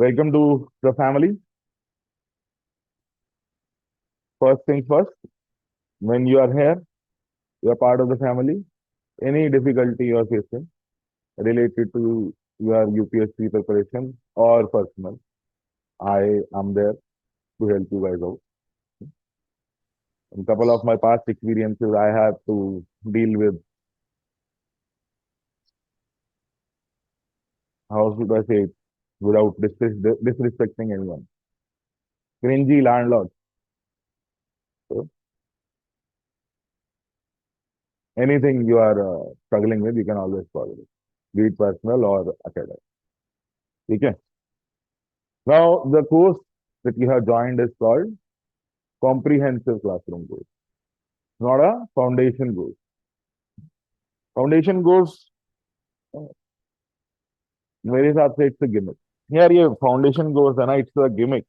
Welcome to the family. First thing first, when you are here, you are part of the family. Any difficulty you are facing related to your UPSC preparation or personal, I am there to help you guys out. In a couple of my past experiences, I had to deal with, how should I say it, without disrespecting anyone. Cringy landlord. So anything you are struggling with, you can always call it, be it personal or academic. Okay. Now, the course that you have joined is called Comprehensive Classroom Course, not a foundation course. Foundation course, मेरे हिसाब से it's a gimmick. यार ये foundation course है ना, it's a gimmick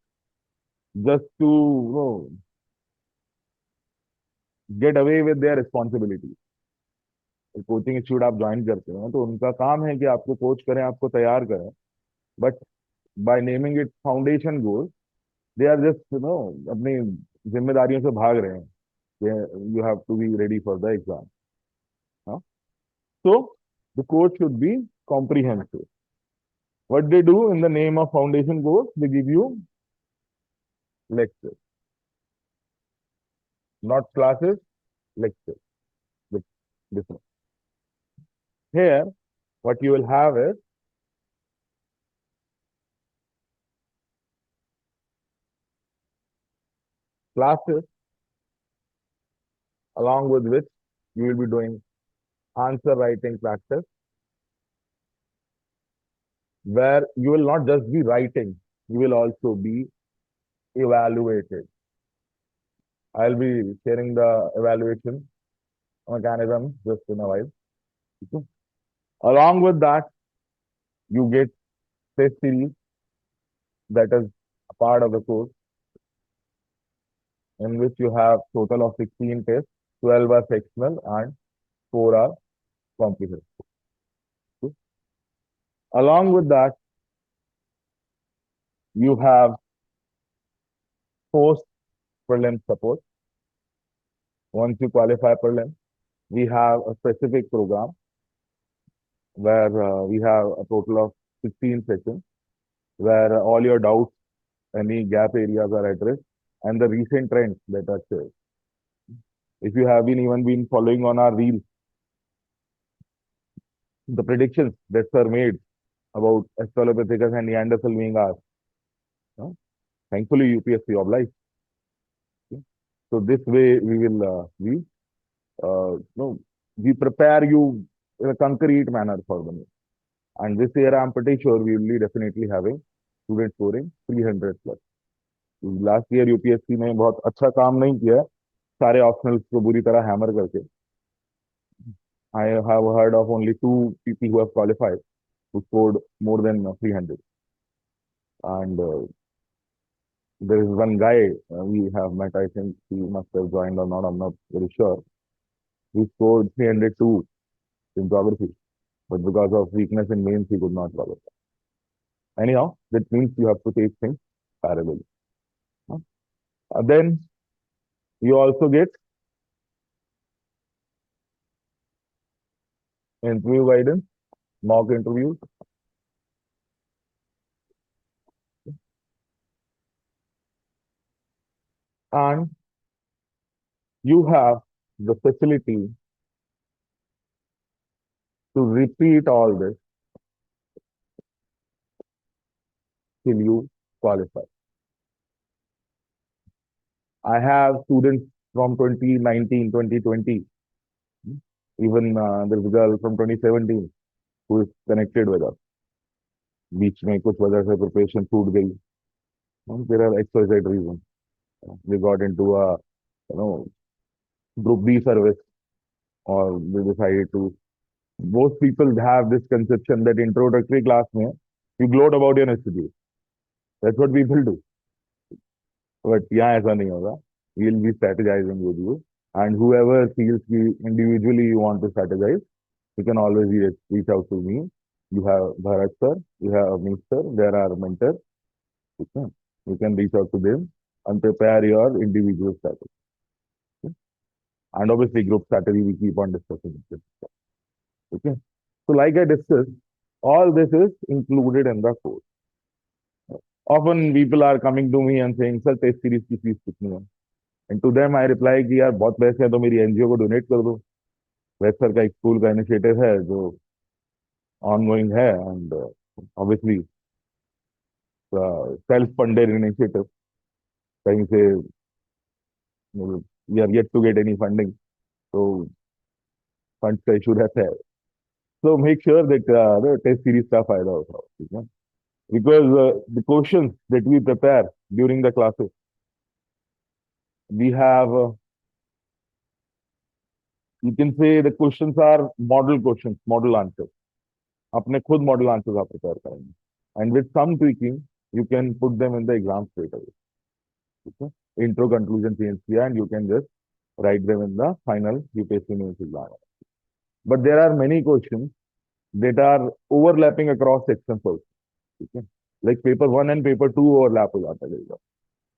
just to get away with their responsibility. Coaching institute आप join करते हैं तो उनका काम है कि आपको कोच करें, आपको तैयार करें, but by naming it foundation course they are just अपनी जिम्मेदारियों से भाग रहे हैं. You have to be ready for the exam. So the course should be comprehensive. What they do in the name of foundation course, they give you lectures, not classes, lectures. Different. Here, what you will have is classes along with which you will be doing answer writing practice, where you will not just be writing, you will also be evaluated. I'll be sharing the evaluation mechanism just in a while. Okay. Along with that, you get test series that is a part of the course, in which you have total of 16 tests, 12 are sectional and 4 are comprehensive. Okay. Along with that, you have post prelim support. Once you qualify prelim, we have a specific program where we have a total of 16 sessions where all your doubts, any gap areas are addressed, and the recent trends that are shared. If you have been following on our reels, the predictions that are made about Australopithecus and Neanderthal being asked, thankfully UPSC obliged. Okay. So this way we will we prepare you in a concrete manner for them. And this year I'm pretty sure we will be definitely having student scoring 300 plus. Last year UPSC ने बहुत अच्छा काम नहीं किया, सारे optionals को बुरी तरह हैमर करके. I have heard of only 2 people who have qualified who scored more than 300. And there is one guy we have met, I think he must have joined or not, I'm not very sure. He scored 302 in geography, but because of weakness in mains, he could not qualify. Anyhow, that means you have to take things parallel. Then you also get interview guidance, mock interviews. And you have the facility to repeat all this till you qualify. I have students from 2019, 2020. Even there's a girl from 2017 who is connected with us. बीच में कुछ वजह से preparation छूट गई. There are XYZ reasons. We got into a group B service, or they decided to. Most people have this conception that introductory class mein you gloat about your institute. That's what people do. But yeah, ऐसा नहीं होगा. We'll be strategizing with you, and whoever feels individually you want to strategize, you can always reach out to me. You have Bharat sir, you have Avnish sir, there are mentors. ठीक है, you can reach out to them and prepare your individual strategy. Okay? And obviously group strategy we keep on discussing it. Okay, so like I discussed, all this is included in the course. Often people are coming to me and saying, sir, test series की fees कितनी है? And to them I reply कि यार बहुत पैसे हैं तो मेरी एनजीओ को डोनेट कर दो. वैद सर का एक स्कूल का इनिशिएटिव है जो ऑनगोइंग है, and obviously self funded initiative. कहीं से we are yet to get any funding, तो फंड्स का इशू रहता है. So make sure that test series का फायदा उठाओ. ठीक है, because the questions that we prepare during the classes, we have, you can say the questions are model questions, model answers. अपने खुद model answers आप prepare करेंगे, and with some tweaking you can put them in the exam straight away. Okay? Intro, conclusion change किया and you can just write them in the final UPSC mains exam. But there are many questions that are overlapping across sections also. Okay? Like paper 1 and paper 2 overlap हो जाता है,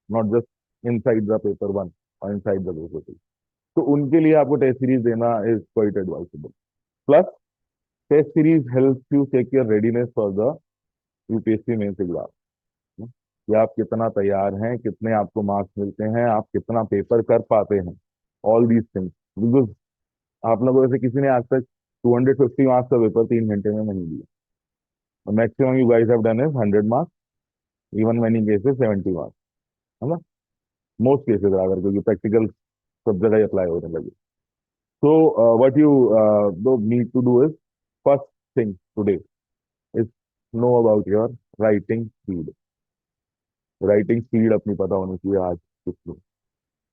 not just inside the paper 1 or inside the paper 2. तो उनके लिए आपको test series देना is quite advisable. Plus, test series helps you check your readiness for the UPSC mains exam. कि आप कितना तैयार हैं, कितने आपको मार्क्स मिलते हैं, आप कितना पेपर कर पाते हैं, ऑल दीज थिंग्स. बिकॉज आप लोगों से किसी ने आज तक 250 मार्क्स का पेपर 3 घंटे में नहीं दिया. Maximum you guys have done is 100 marks, even many cases 70 marks, है ना, मोस्ट केसेस अगर, क्योंकि प्रैक्टिकल सब जगह अप्लाई होने लगे. So what you do need to do is, first thing today is know about your writing speed. Writing speed अपनी पता होनी चाहिए आज.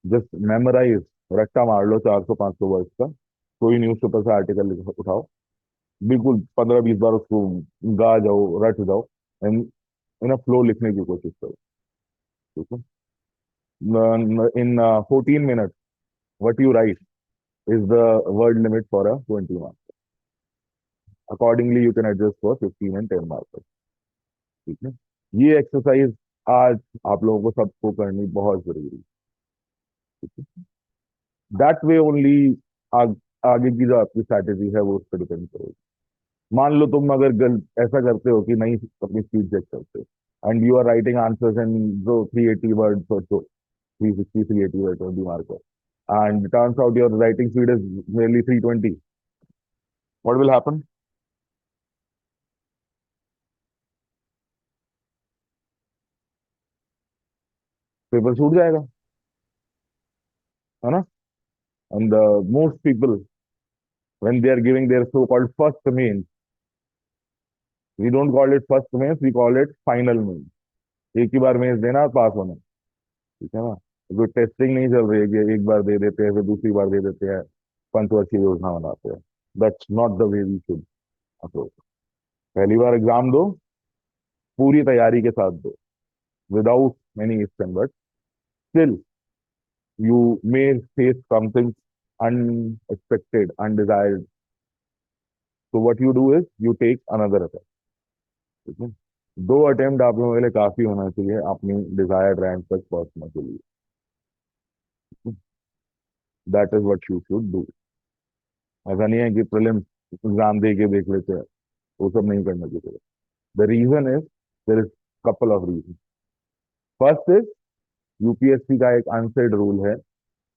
जस्ट मेमोराइज, रट्टा मार लो 400-500 वर्ड्स का. कोई न्यूज़पेपर से आर्टिकल उठाओ, बिल्कुल 15-20 बार उसको गा जाओ, रट जाओ, एंड इन अ फ्लो लिखने की कोशिश करो. ठीक है, इन 14 minute what you right is the word limit for a 20 marks. Accordingly you can adjust for 15 and 10 marks. ठीक है, ये एक्सरसाइज आज आप लोगों को सबको करनी बहुत जरूरी है. दैट वे ओनली आगे की जो आपकी स्ट्रैटेजी है वो उस पर डिपेंड करेगी. मान लो तुम अगर ऐसा करते हो कि नहीं अपनी स्पीड चेक करते and you are writing answers in जो 380 वर्ड्स और so 360 380 word 20 mark, and turns out your writing speed is merely 320, what will happen? Paper छूट जाएगा, है ना. And most people, when they are giving their so-called first mains, we don't call it first mains, we call it final mains. एक ही बार mains देना और पास होना. ठीक है ना, कोई टेस्टिंग नहीं चल रही है कि एक बार दे देते हैं फिर दूसरी बार दे देते हैं, पंचवर्षीय योजना बनाते हैं. That's not the way we should approach. पहली बार एग्जाम दो, पूरी तैयारी के साथ दो, without many ifs and buts. Still you may face something unexpected, undesired. So what you do is you take another attempt. ठीक है, 2 अटेम्प्ट आप लोगों के लिए काफी होना चाहिए अपनी डिजायर्ड रैंक तक पहुंचने के लिए. That is what you should do. ऐसा नहीं है कि प्रीलिम्स एग्जाम दे के देख लेते हैं, वो सब नहीं करना चाहिए. The reason is, there is couple of reason. First is, UPSC का एक अनसेड रूल है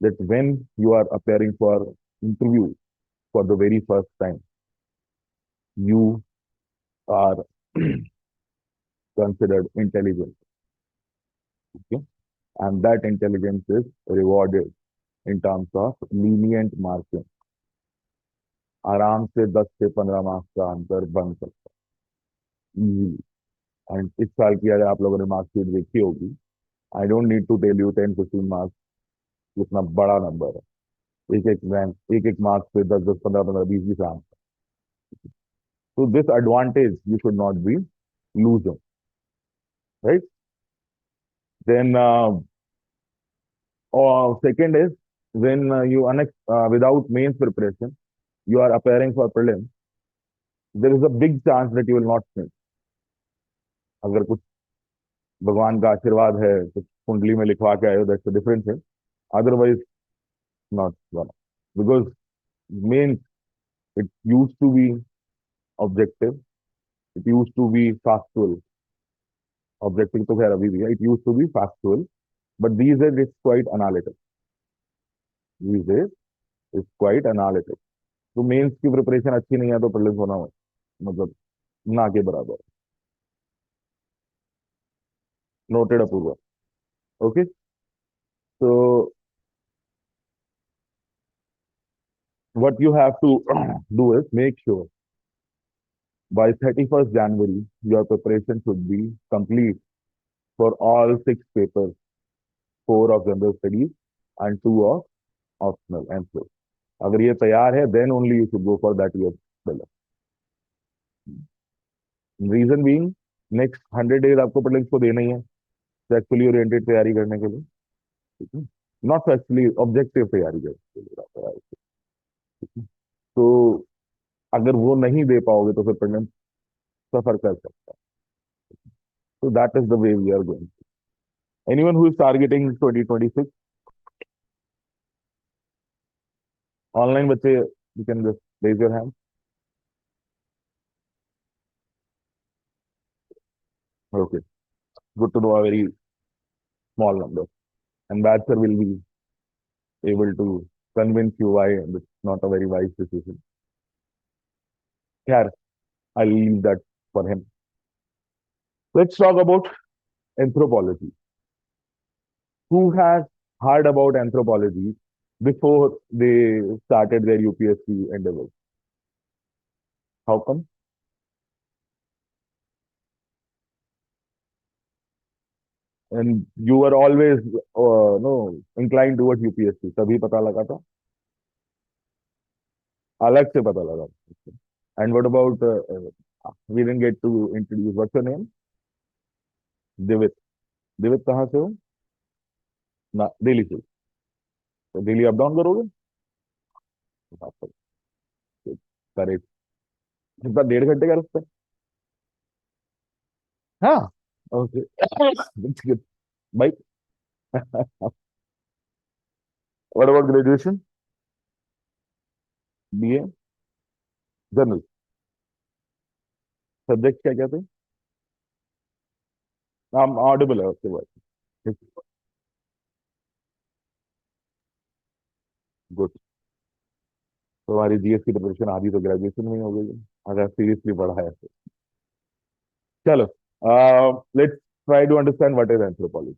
that when you are appearing for interview for the very first time, you are considered intelligent. Okay, and that intelligence is rewarded in terms of lenient marking. आराम से 10 से 15 marks का अंतर बन सकता है इजीली. एंड इस साल की अगर आप लोगों ने मार्कशीट देखी होगी, I don't need to tell you 10-15 marks कितना बड़ा नंबर है. एक एक रैंक, एक एक मार्क्स पे 10-10, 15-15, 20-20 rank. So this advantage you should not be losing, right? Then second is, when without mains preparation, you are appearing for prelims, there is a big chance that you will not finish. अगर कुछ भगवान का आशीर्वाद है, कुछ कुंडली में लिखवा के आए हो, दैट्स द डिफरेंस है। Otherwise not one, because main it use to be objective, it use to be factual. Objective तो खैर अभी भी है, it use to be factual, but these days it's quite analytic, these days it's quite analytic. तो mains की preparation अच्छी नहीं है तो प्रीलिम्स होना मतलब ना के बराबर। नोटेड अपूर्वा। ओके, तो what you have to do is make sure by 31st January your preparation should be complete for all six papers, four of general studies and two of optional and so. अगर ये तैयार है then only you should go for that year syllabus. Reason being next 100 days आपको prelims को देना ही है factually oriented तैयारी करने के लिए, ठीक है, नॉट फैक्चुअली ऑब्जेक्टिव तैयारी करने के लिए, तो अगर वो नहीं दे पाओगे तो फिर प्रीलिम्स सफर कर सकता है। So that is the way we are going. Anyone who is targeting 2026 online बच्चे, you can just raise your hand. Okay, good to know a very small number. And Vaid Sir will be able to convince you why it's not a very wise decision. Yeah, I'll leave that for him. Let's talk about anthropology. Who has heard about anthropology before they started their UPSC endeavors? How come? And you were always no inclined towards UPSC. तभी पता लगा था, अलग से पता लगा। And what about we didn't get to introduce. What's your name? दिवित। दिवित कहाँ से हो? ना दिल्ली से। तो दिल्ली अप डाउन करोगे? करेक्ट। कितना, 1.5 घंटे का रास्ता है? हाँ, ओके। भाई, what about graduation? BA general. Subject क्या क्या थे? हम ऑडिबल है उसके बाद। गुड। तो हमारी जीएस की प्रिपरेशन आधी तो ग्रेजुएशन में ही हो गई है, अगर सीरियसली पढ़ा है तो। चलो, let's try to understand what is anthropology.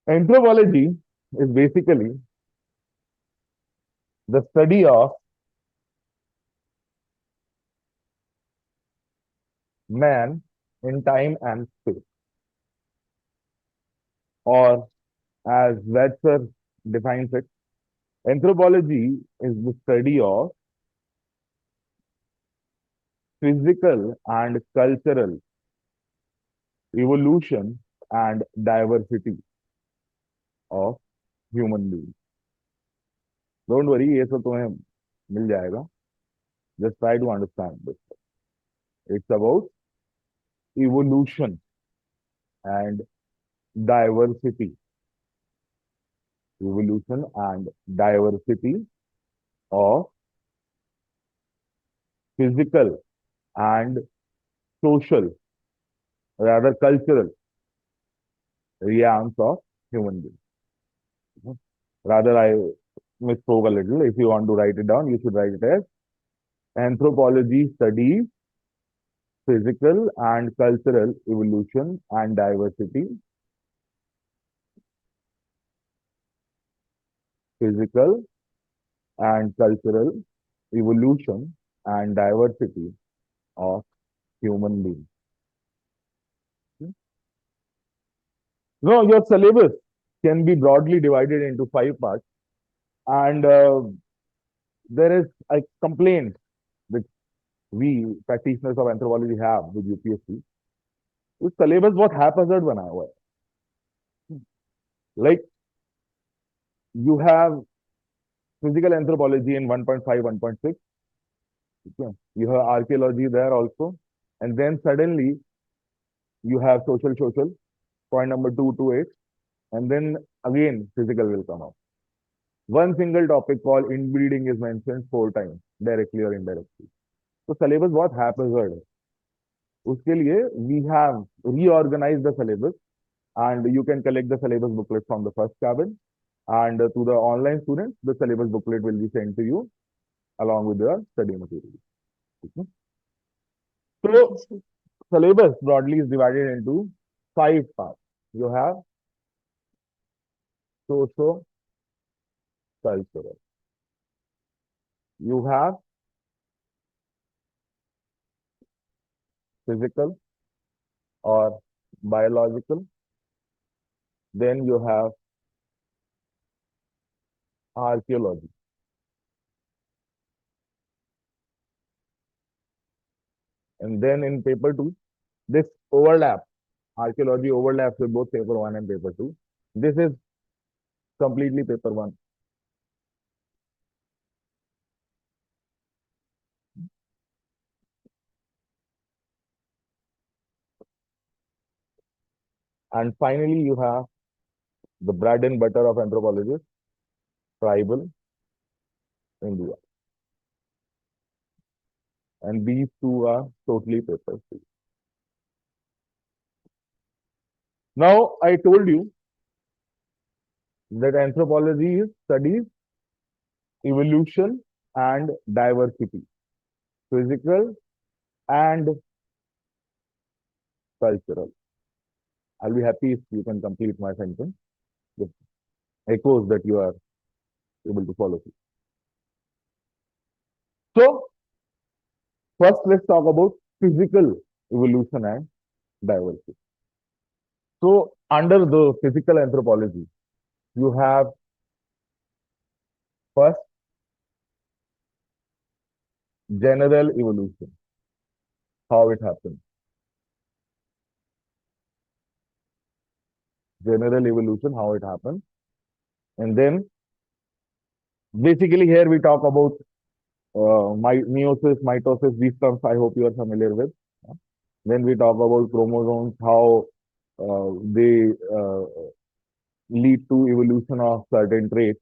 Anthropology is basically the study of man in time and space, or as Vaid Sir defines it, anthropology is the study of physical and cultural evolution and diversity of human beings. Don't worry, ये सब तुम्हें मिल जाएगा. Just try to understand this. It's about evolution and diversity. Evolution and diversity of physical and social, rather cultural realms of human beings. Rather, I misspoke a little. If you want to write it down, you should write it as anthropology studies physical and cultural evolution and diversity, physical and cultural evolution and diversity of human beings. No, your syllabus can be broadly divided into 5 parts, and there is a complaint which we practitioners of anthropology have with UPSC. उस syllabus बहुत haphazard बनाया हुआ है. Like you have physical anthropology in 1.5, 1.6. Okay. You have archaeology there also, and then suddenly You have social, point number 2 to 8, and then again physical will come up. One single topic called inbreeding is mentioned 4 times, directly or indirectly. तो syllabus बहुत haphazard है. उसके लिए we have reorganized the syllabus, and you can collect the syllabus booklet from the first cabin, and to the online students the syllabus booklet will be sent to you along with your study material. Okay? So syllabus broadly is divided into 5 parts. You have socio cultural, you have physical or biological, then you have archaeology, and then in paper 2 this overlap, archaeology overlaps with both paper 1 and paper 2. This is completely paper 1. And finally you have the bread and butter of anthropologists, tribal India, and these two are totally paper 2. Now I told you that anthropology studies evolution and diversity, physical and cultural. I'll be happy if you can complete my sentence with echoes that you are able to follow through. So, first let's talk about physical evolution and diversity. So, under the physical anthropology, you have first general evolution, how it happens. General evolution, how it happens. And then, basically, here we talk about meiosis, mitosis, these terms I hope you are familiar with. Then we talk about chromosomes, how they lead to evolution of certain traits.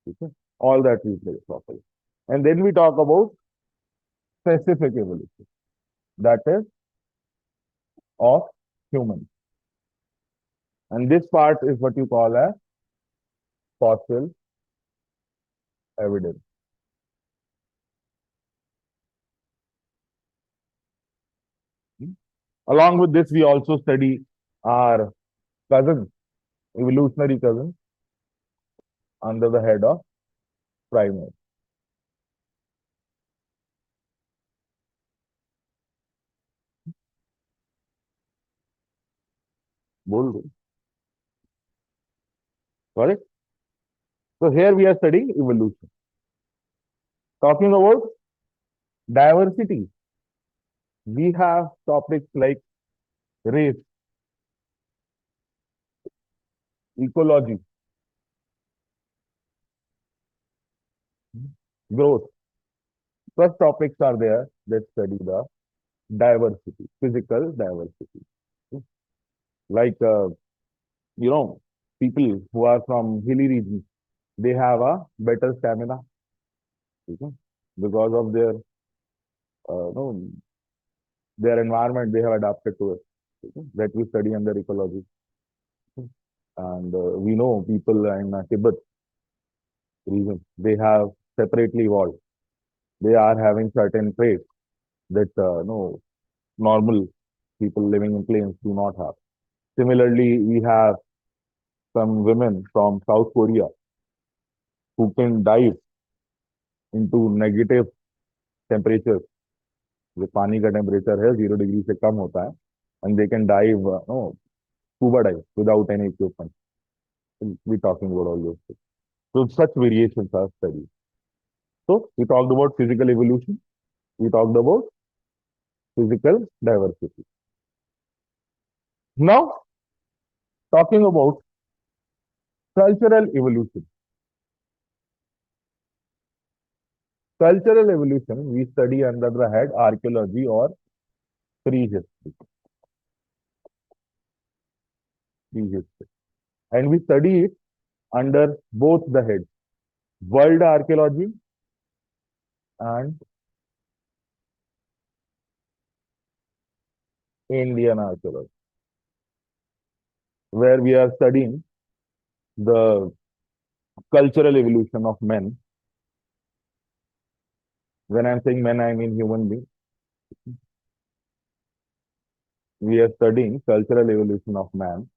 Okay? All that we play properly. And then we talk about specific evolution, that is of humans. And this part is what you call as fossil evidence. Along with this, we also study our cousins, evolutionary cousins, under the head of primates. बोल दो. Correct? So here we are studying evolution. Talking about diversity, we have topics like race, ecology, growth. Such topics are there that study the diversity, physical diversity. Like, people who are from hilly regions, they have a better stamina, okay, because of no, their environment, they have adapted to it. Okay, that we study under ecology. Okay. And we know people in Tibet region, they have separately evolved. They are having certain traits that no normal people living in plains do not have. Similarly, we have some women from South Korea who can dive into negative temperatures. जो पानी का temperature है 0 degree से कम होता है, and they can dive, no, scuba dive without any equipment. We talking about all those things. So such variations are studied. So we talked about physical evolution. We talked about physical diversity. Now, talking about cultural evolution. Cultural evolution we study under the head archaeology or prehistory. prehistory. And we study it under both the heads, world archaeology and Indian archaeology, where we are studying the cultural evolution of men. When I'm saying men, I mean human beings. We are studying cultural evolution of man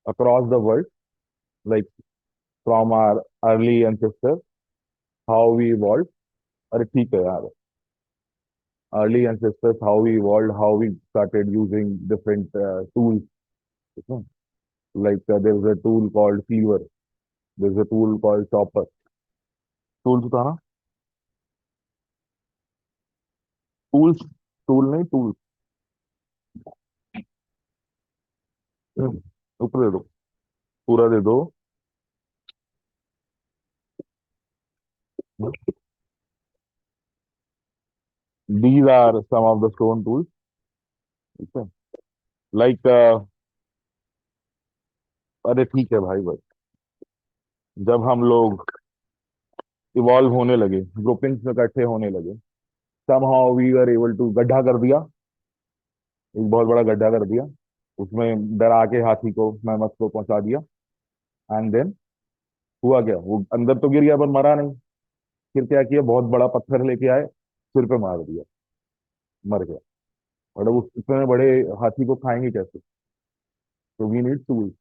across the world, like from our early ancestors, how we evolved. अरे ठीक है यार, early ancestors, how we evolved, how we started using different tools. Okay? Like there's a tool called cleaver, there's a tool called chopper. Tools था ना? Tools, tool नहीं tools. ऊपर दे दो, पूरा दे दो. These are some of the stone tools. Okay? Like अरे ठीक है भाई, बस जब हम लोग इवॉल्व होने लगे, ग्रुपिंग्स में इकट्ठे होने लगे, somehow we were able to गड्ढा कर दिया, एक बहुत बड़ा गड्ढा कर दिया, उसमें डरा के हाथी को, मैमथ को पहुंचा दिया. एंड देन हुआ क्या, वो अंदर तो गिर गया पर मरा नहीं. फिर क्या किया, बहुत बड़ा पत्थर लेके आए, सिर पे मार दिया, मर गया. और अब उस इतने बड़े हाथी को खाएंगे कैसे? तो we need tools.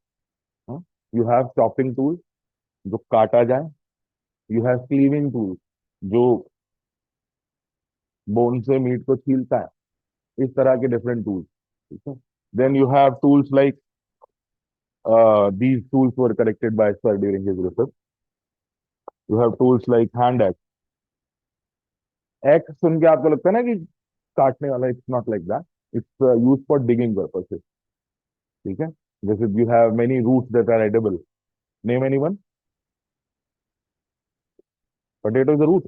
You have chopping tool जो काटा जाए, यू हैव क्लीविंग टूल जो बोन से मीट को छीलता है. इस तरह के डिफरेंट टूल्स. ठीक है. Then you have tools like these tools were collected by Sir during his research. You have tools like hand axe. Axe सुन के आपको लगता है ना कि काटने वाला, it's not like that. It's use for digging purposes. ठीक है. जैसे you have many roots that are edible. Name anyone. Potato is a root.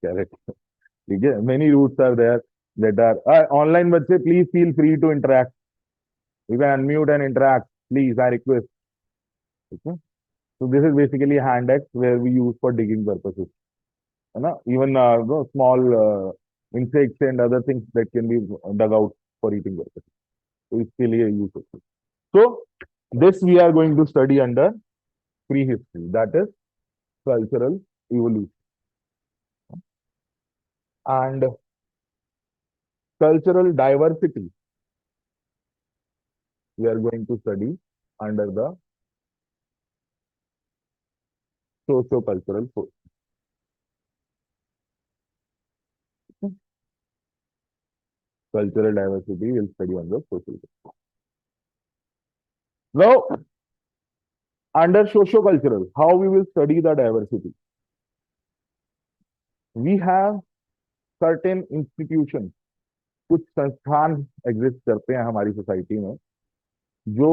Correct. ठीक है. Many roots are there that are. Online बच्चे please feel free to interact. You can unmute and interact please, I request. ठीक है. So this is basically hand axe where we use for digging purposes. है ना? Even no, small insects and other things that can be dug out for eating purposes. तो इसके लिए use होता है. So this we are going to study under prehistory, that is cultural evolution. And cultural diversity we are going to study under the socio-cultural force. Cultural diversity will study under social. Now, under socio-cultural, how we will study the diversity? We have certain institutions, कुछ संस्थान exist करते हैं हमारी society में, जो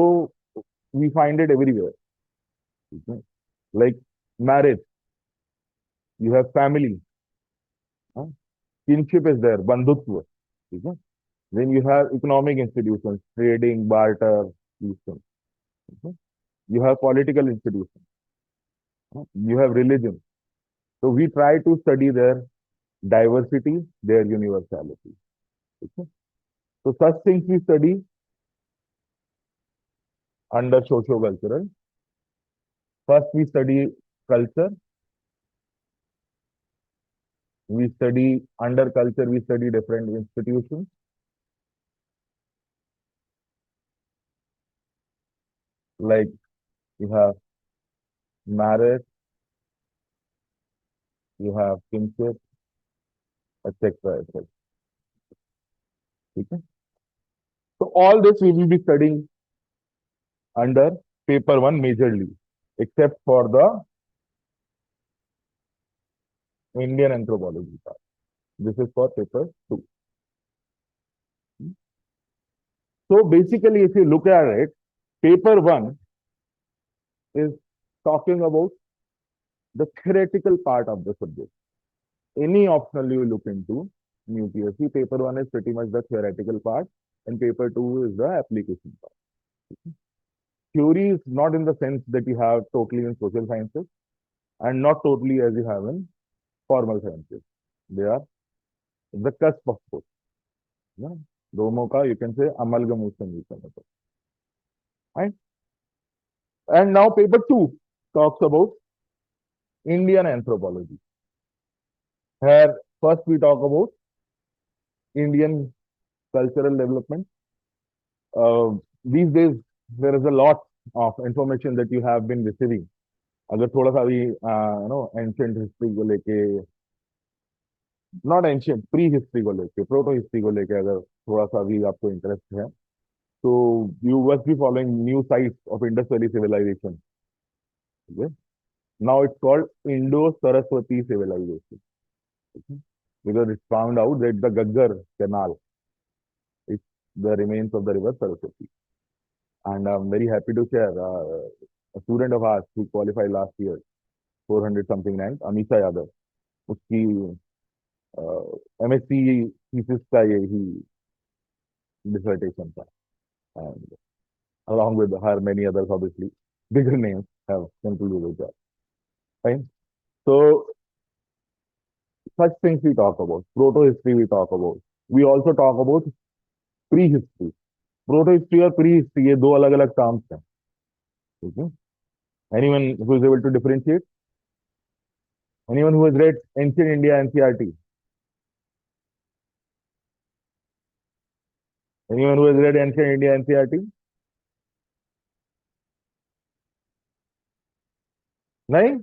we find it everywhere. Like marriage, you have family, kinship is there, बंधुत्व. ठीक है. Then you have economic institutions, trading, barter, you have political institutions, you have religion. So we try to study their diversity, their universality. Okay? So such things we study under socio-cultural. First we study culture. We study under culture, we study different institutions. Like you have marriage, you have kinship, etc. etc. Okay? So all this we will be studying under paper 1 majorly, except for the Indian anthropology part. This is for paper 2. So basically, if you look at it, paper 1 is talking about the theoretical part of the subject. Any optional you look into in UPSC, paper 1 is pretty much the theoretical part. and paper 2 is the application part. Theory is not in the sense that you have totally in social sciences and not totally as you have in formal sciences. They are the cusp of both. Yeah? दोनों का you can say amalgamation you can say. Right? And now paper 2 talks about Indian anthropology. Here, first we talk about Indian cultural development. These days, there is a lot of information that you have been receiving. अगर थोड़ा सा भी ancient history को लेके, not ancient, pre history को लेके, proto history को लेके अगर थोड़ा सा भी आपको इंटरेस्ट है, तो you must be following new sites of Indus valley civilization. Now it's called Indo-Saraswati civilization. Okay? Because it's found out that the Gaggar canal is the remains of the river Saraswati. And I'm very happy to share a student of ours who qualified last year, 400 something rank, Amisha Yadav. उसकी MSc thesis का ये ही dissertation था. And along with her, many others, obviously, bigger names have concluded with that. Fine. So such things we talk about. Proto-history we talk about. We also talk about pre-history. Proto-history और pre-history ये दो अलग-अलग terms हैं. Okay? Anyone who is able to differentiate? Anyone who has read Ancient India NCRT? Anyone who has read Ancient India NCRT? नहीं?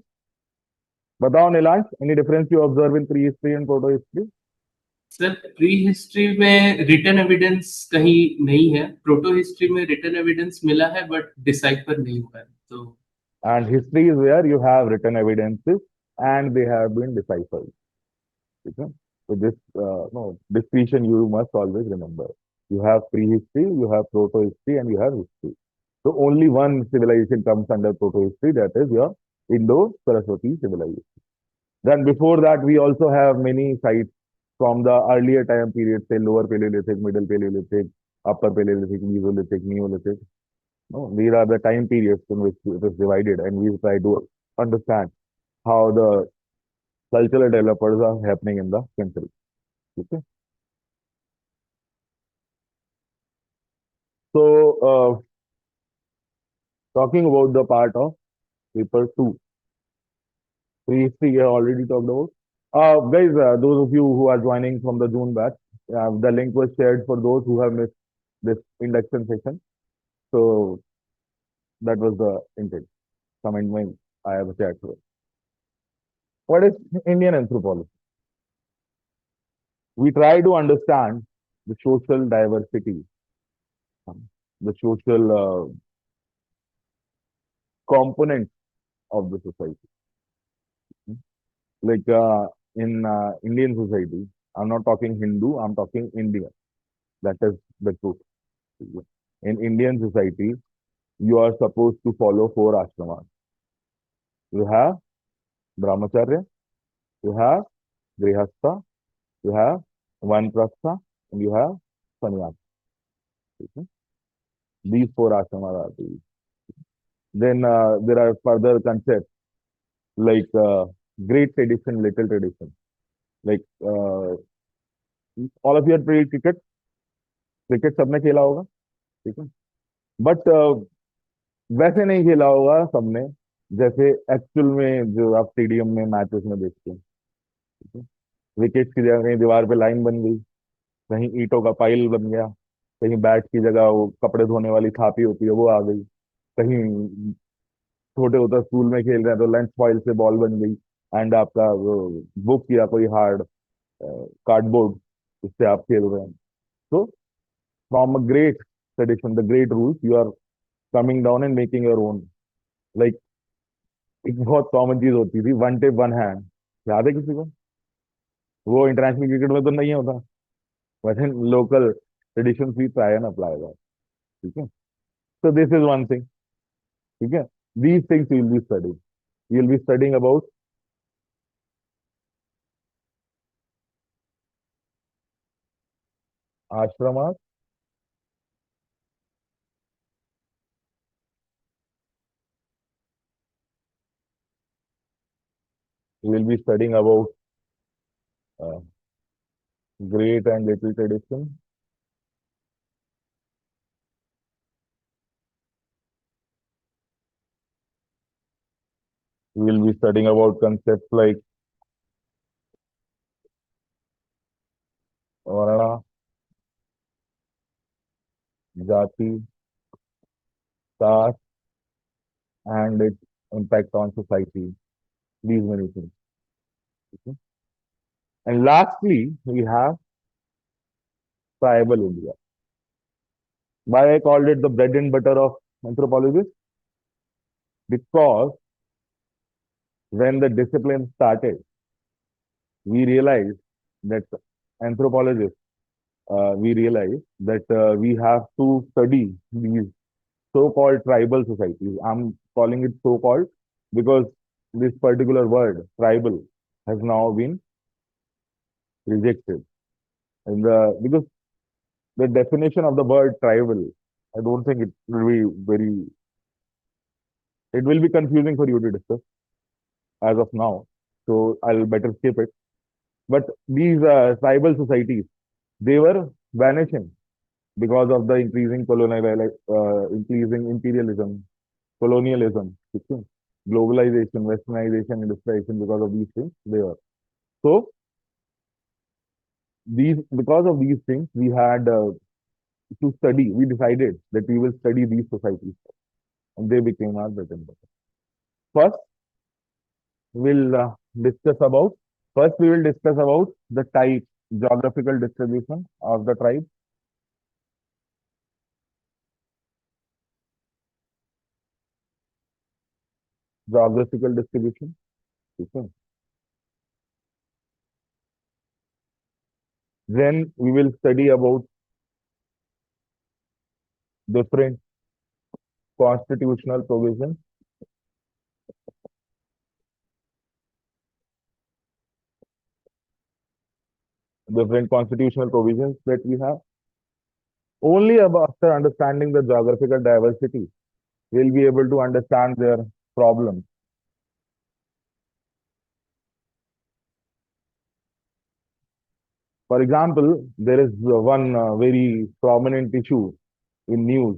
बताओ Neelansh, any difference you observe in pre-history and proto-history? Sir pre history में written evidence कहीं नहीं है, proto history में written evidence मिला है but decipher नहीं हुआ है. तो And history is where you have written evidences and they have been deciphered. Okay? So this distinction you must always remember. You have prehistory, you have proto-history, and you have history. So only one civilization comes under proto-history, that is your Indo-Saraswati civilization. Then before that, we also have many sites from the earlier time period, say lower Paleolithic, middle Paleolithic, upper Paleolithic, Mesolithic, Neolithic. No, these are the time periods in which it is divided, and we try to understand how the cultural developers are happening in the country. Okay. So, talking about the part of paper 2, prehistory I already talked about. Guys, those of you who are joining from the June batch, the link was shared for those who have missed this induction session. So that was the intent. Comment when I have a chat for it. What is Indian anthropology? We try to understand the social diversity, the social components of the society. Like in Indian society, I'm not talking Hindu, I'm talking Indian. That is the truth. In Indian society, you are supposed to follow 4 ashramas. You have Brahmacharya, you have Grihastha, you have Vanprastha, and you have Sannyasa. Okay? These 4 ashramas are these. Then there are further concepts like great tradition, little tradition. Like all of you have played cricket. Cricket सबने खेला होगा, ठीक है? But वैसे नहीं खेला होगा सबने जैसे एक्चुअल में जो आप स्टेडियम में मैचेस में देखते हैं. विकेट की जगह कहीं दीवार पे लाइन बन गई, कहीं ईंटों का पाइल बन गया, कहीं बैट की जगह वो कपड़े धोने वाली थापी होती है वो आ गई, कहीं छोटे होते स्कूल में खेल रहे हैं तो लंच फॉइल से बॉल बन गई, एंड आपका बुक या कोई हार्ड कार्डबोर्ड उससे आप खेल रहे हैं. तो from a great tradition, the great rules, you are coming down and making your own. Like एक बहुत कॉमन चीज होती थी, वन टेप वन हैंड. याद है किसी को? वो इंटरनेशनल क्रिकेट में तो नहीं होता, but in local tradition we try and apply that. ठीक है. So this is one thing. ठीक है. These things you will be studying. You will be studying about ashramas, We will be studying about uh, great and little tradition. We will be studying about concepts like Varna, Jati, caste, and its impact on society. These many things. Okay. And lastly, we have tribal India. Why I called it the bread and butter of anthropologists? Because when the discipline started, we realized that anthropologists, we realized that we have to study these so-called tribal societies. I'm calling it so-called because this particular word, tribal, has now been rejected. And because the definition of the word tribal, I don't think it will be very, it will be confusing for you to discuss as of now. So I'll better skip it. But these tribal societies, they were vanishing because of the increasing imperialism, colonialism, okay, globalization, westernization, industrialization. Because of these things, they were. So because of these things, we had to study. We decided that we will study these societies, and they became our bread and butter. First, we'll discuss about. First, we will discuss about the type, geographical distribution of the tribe. Geographical distribution. Okay. Then we will study about different constitutional provisions, that we have. Only after understanding the geographical diversity, we'll be able to understand their problems. For example, there is one very prominent issue in news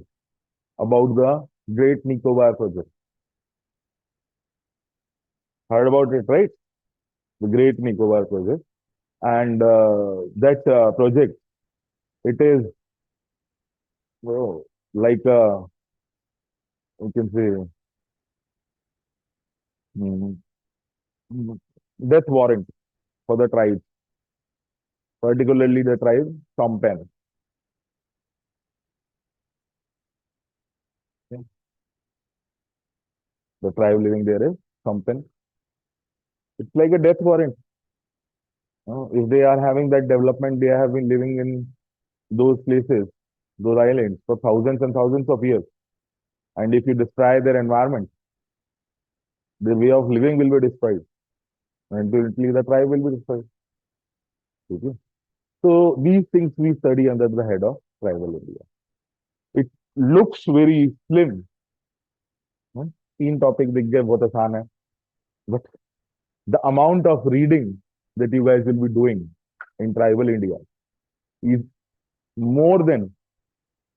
about the Great Nicobar project. Heard about it, right? The Great Nicobar project. And that project, it is like you can say mm, mm, death warrant for the tribe, particularly the tribe Chompen. Okay. The tribe living there is Chompen. It's like a death warrant. If they are having that development, they have been living in those places, those islands for thousands and thousands of years. And if you destroy their environment, their way of living will be destroyed. And ultimately the tribe will be destroyed. Okay. So these things we study under the head of tribal India. It looks very slim. तीन topic दिख गए बहुत आसान है but the amount of reading that you guys will be doing in tribal India is more than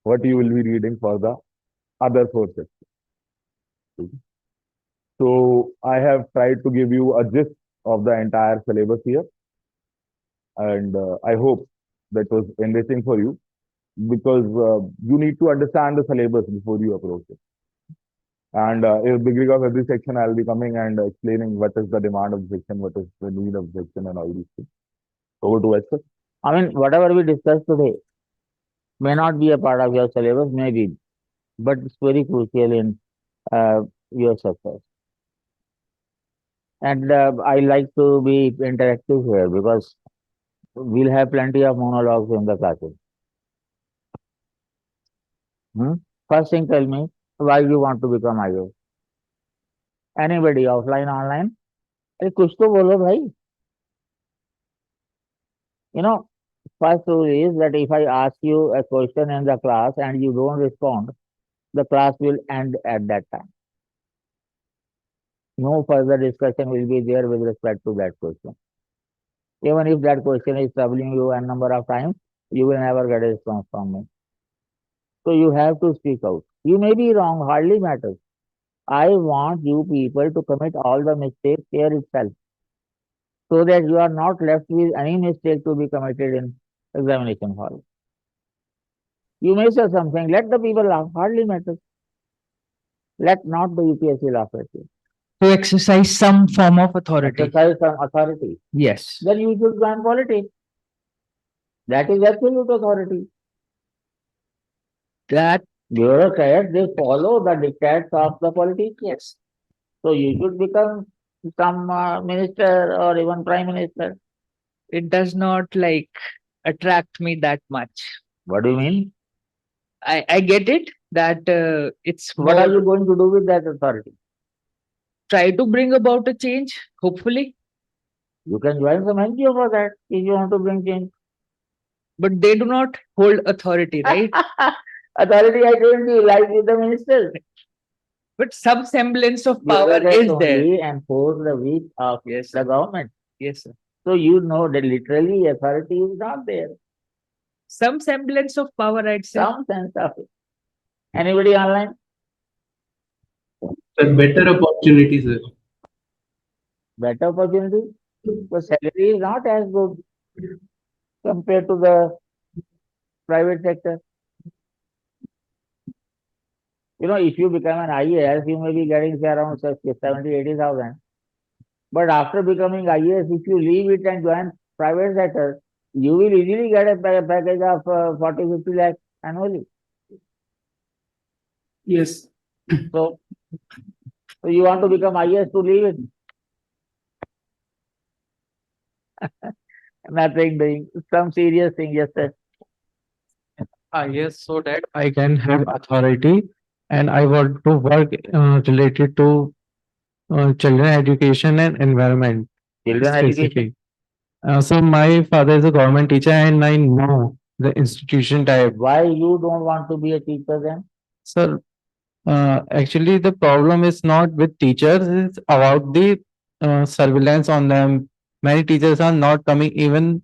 what you will be reading for the other sources. So I have tried to give you a gist of the entire syllabus here, and I hope that was enriching for you because you need to understand the syllabus before you approach it. And in the beginning of every section, I'll be coming and explaining what is the demand of the section, what is the need of the section, and all these things. Over to Vaid Sir. I mean, whatever we discussed today may not be a part of your syllabus, maybe, but it's very crucial in your success. And I like to be interactive here because we'll have plenty of monologues in the classroom. First thing, tell me why you want to become IAS. Anybody, offline, online? अरे कुछ तो बोलो भाई. You know, first rule is that if I ask you a question in the class and you don't respond, the class will end at that time. no further discussion will be there with respect to that question. Even if that question is troubling you a number of times, you will never get a response from me. So you have to speak out. You may be wrong, hardly matters. I want you people to commit all the mistakes here itself, so that you are not left with any mistake to be committed in examination hall. You may say something, let the people laugh, hardly matters. Let not the UPSC laugh at you. To exercise some form of authority. Exercise some authority. Yes. Then you should join politics. That is absolute authority. That Bureaucrats, they follow the dictates of the politicians. So you should become some minister or even prime minister. it does not like attract me that much. What do you mean? I get it that it's What are more you going to do with that authority? try to bring about a change, hopefully, You can join some NGO for that if you want to bring change. but they do not hold authority, right? Authority, I told you, lies with the ministers. But some semblance of power Bureaucrats is there. only enforce the wish of Yes, the sir. government. Yes, sir. So you know that literally authority is not there. Some semblance of power, I'd say. Some sense of it. Anybody online? Sir, better opportunities, sir. Better opportunity? The salary is not as good compared to the private sector. You know, if you become an IAS, you may be getting say around 70, 80,000. But after becoming IAS, if you leave it and join private sector, you will easily get a package of 40, 50 lakhs annually. Yes. So you want to become IAS to leave it? Nothing doing. Some serious thing, yes, sir. Yes, so that I can have authority and I want to work related to children education and environment Children education. specific. So my father is a government teacher and I know the institution type. Why you don't want to be a teacher then? Sir, actually the problem is not with teachers, it's about the surveillance on them. Many teachers are not coming even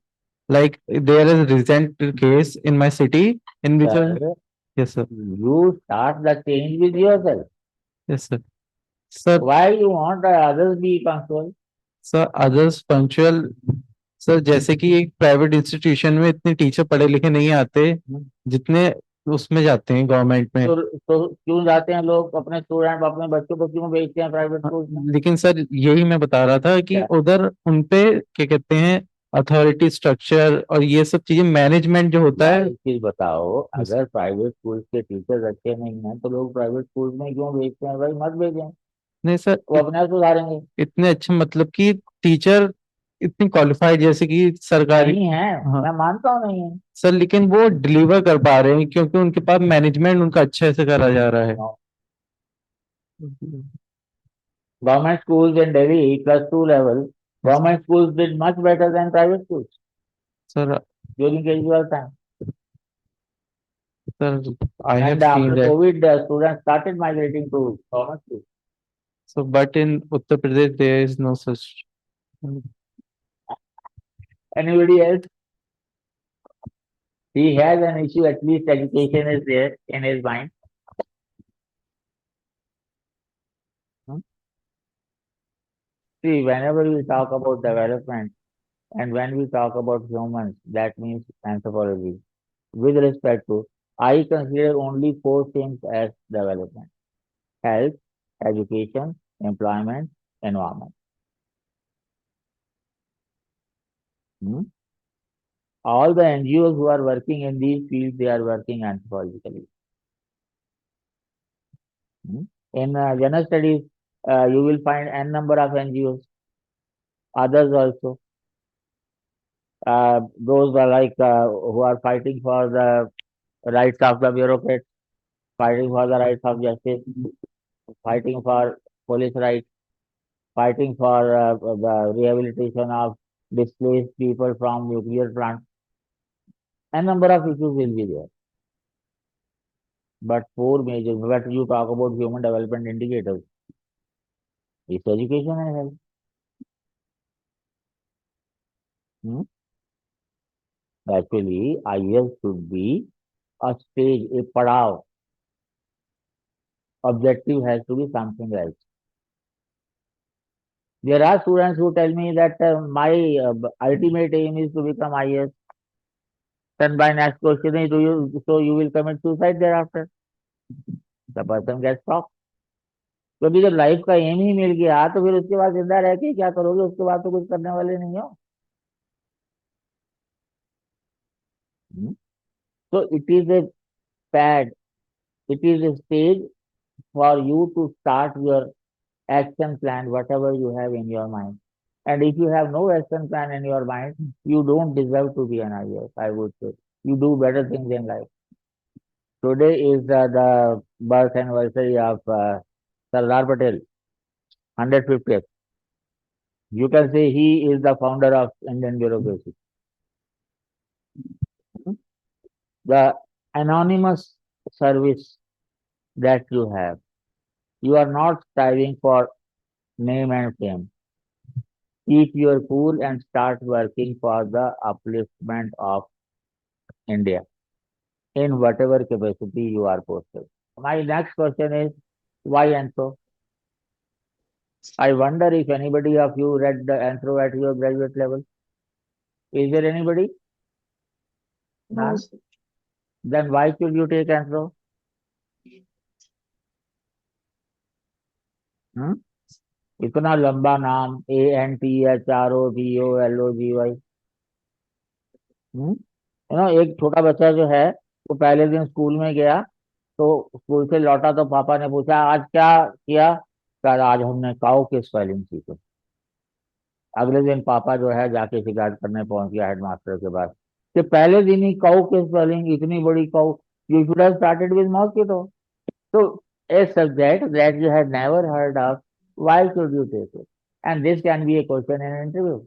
like there is a recent case in my city in which Sir, yes sir. you start the change with yourself. Yes, sir. Sir, Why you want others be punctual? Sir others punctual sir जैसे कि एक private institution में इतने teacher पढ़े लिखे नहीं आते जितने उसमें जाते हैं गवर्नमेंट में तो क्यों जाते हैं लोग अपने स्टूडेंट अपने बच्चों को क्यों भेजते हैं प्राइवेट स्कूल में? लेकिन सर यही मैं बता रहा था कि क्या? उधर उनपे क्या कहते हैं अथॉरिटी स्ट्रक्चर और ये सब चीजें मैनेजमेंट जो होता है एक चीज बताओ, अगर प्राइवेट स्कूल के टीचर्स अच्छे नहीं हैं तो लोग प्राइवेट स्कूल में क्यों भेजते हैं? भाई मत भेजें, नहीं सर वो अपने आप सुधारेंगे। इतने अच्छे मतलब कि टीचर इतनी क्वालिफाइड जैसे कि सरकारी नहीं है, हाँ। मैं मानता हूँ नहीं है। सर लेकिन वो डिलीवर कर पा रहे हैं क्योंकि उनके पास मैनेजमेंट उनका अच्छे से करा जा रहा है Government schools in Delhi, +2 level, government schools did much better than private schools sir during Kejriwal time. Sir, I have And seen after that. COVID, the students started migrating to government schools. So, but in Uttar Pradesh, there is no such. Anybody else? He has an issue, at least education is there in his mind. See, whenever we talk about development and when we talk about humans, that means anthropology. With respect to, I consider only 4 things as development: health, education, employment, environment. All the NGOs who are working in these fields, they are working anthropologically. In general studies, you will find n number of NGOs, others also. Those are like who are fighting for the rights of the bureaucrats, fighting for the rights of justice, fighting for police rights, fighting for the rehabilitation of displaced people from nuclear plants. A number of issues will be there. But 4 major, but you talk about human development indicators. It's education and health. Actually, IS should be a stage, a padav. Objective has to be something else. There are students who tell me that my ultimate aim is to become IS. Then by next question is, so you will commit suicide thereafter? The person gets shocked. क्योंकि जब life का M ही मिल गया तो फिर उसके बाद जिंदा रह के क्या करोगे? उसके बाद तो कुछ करने वाले नहीं हो. So it is a pad, it is a stage for you to start your action plan, whatever you have in your mind. And if you have no action plan in your mind, you don't deserve to be an IAS, I would say. You do better things in life. Today is the birth anniversary of Sardar Patel, 150th. You can say he is the founder of Indian bureaucracy. The anonymous service that you are not striving for name and fame. Keep your cool and start working for the upliftment of India in whatever capacity you are posted. My next question is, why Anthro? I wonder if anybody of you read the Anthro at your graduate level. Is there anybody? None? Then why should you take Anthro? इतना लंबा नाम ANTHROPOLOGY. एक छोटा बच्चा जो है वो पहले दिन स्कूल में गया तो स्कूल से लौटा तो पापा ने पूछा आज क्या किया? कल आज हमने काऊ की स्पेलिंग सीखे. अगले दिन पापा जो है जाके शिकायत करने पहुंच गया हेडमास्टर के पास कि पहले दिन ही काऊ की स्पेलिंग, इतनी बड़ी cow, you should have started with mosquito. So a subject that you had never heard of, why should you take it? And this can be a question in an interview.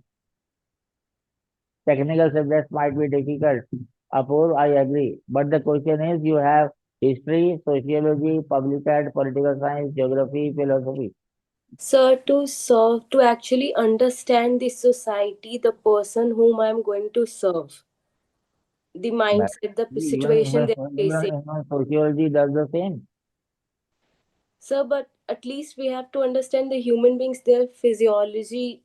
Technical subjects might be difficult. Apurv, I agree. But the question is, you have history, sociology, public health, political science, geography, philosophy. Sir, to serve, to actually understand the society, the person whom I'm going to serve, the mindset, the situation they're facing. Sociology does the same. Sir, but at least we have to understand the human beings, their physiology.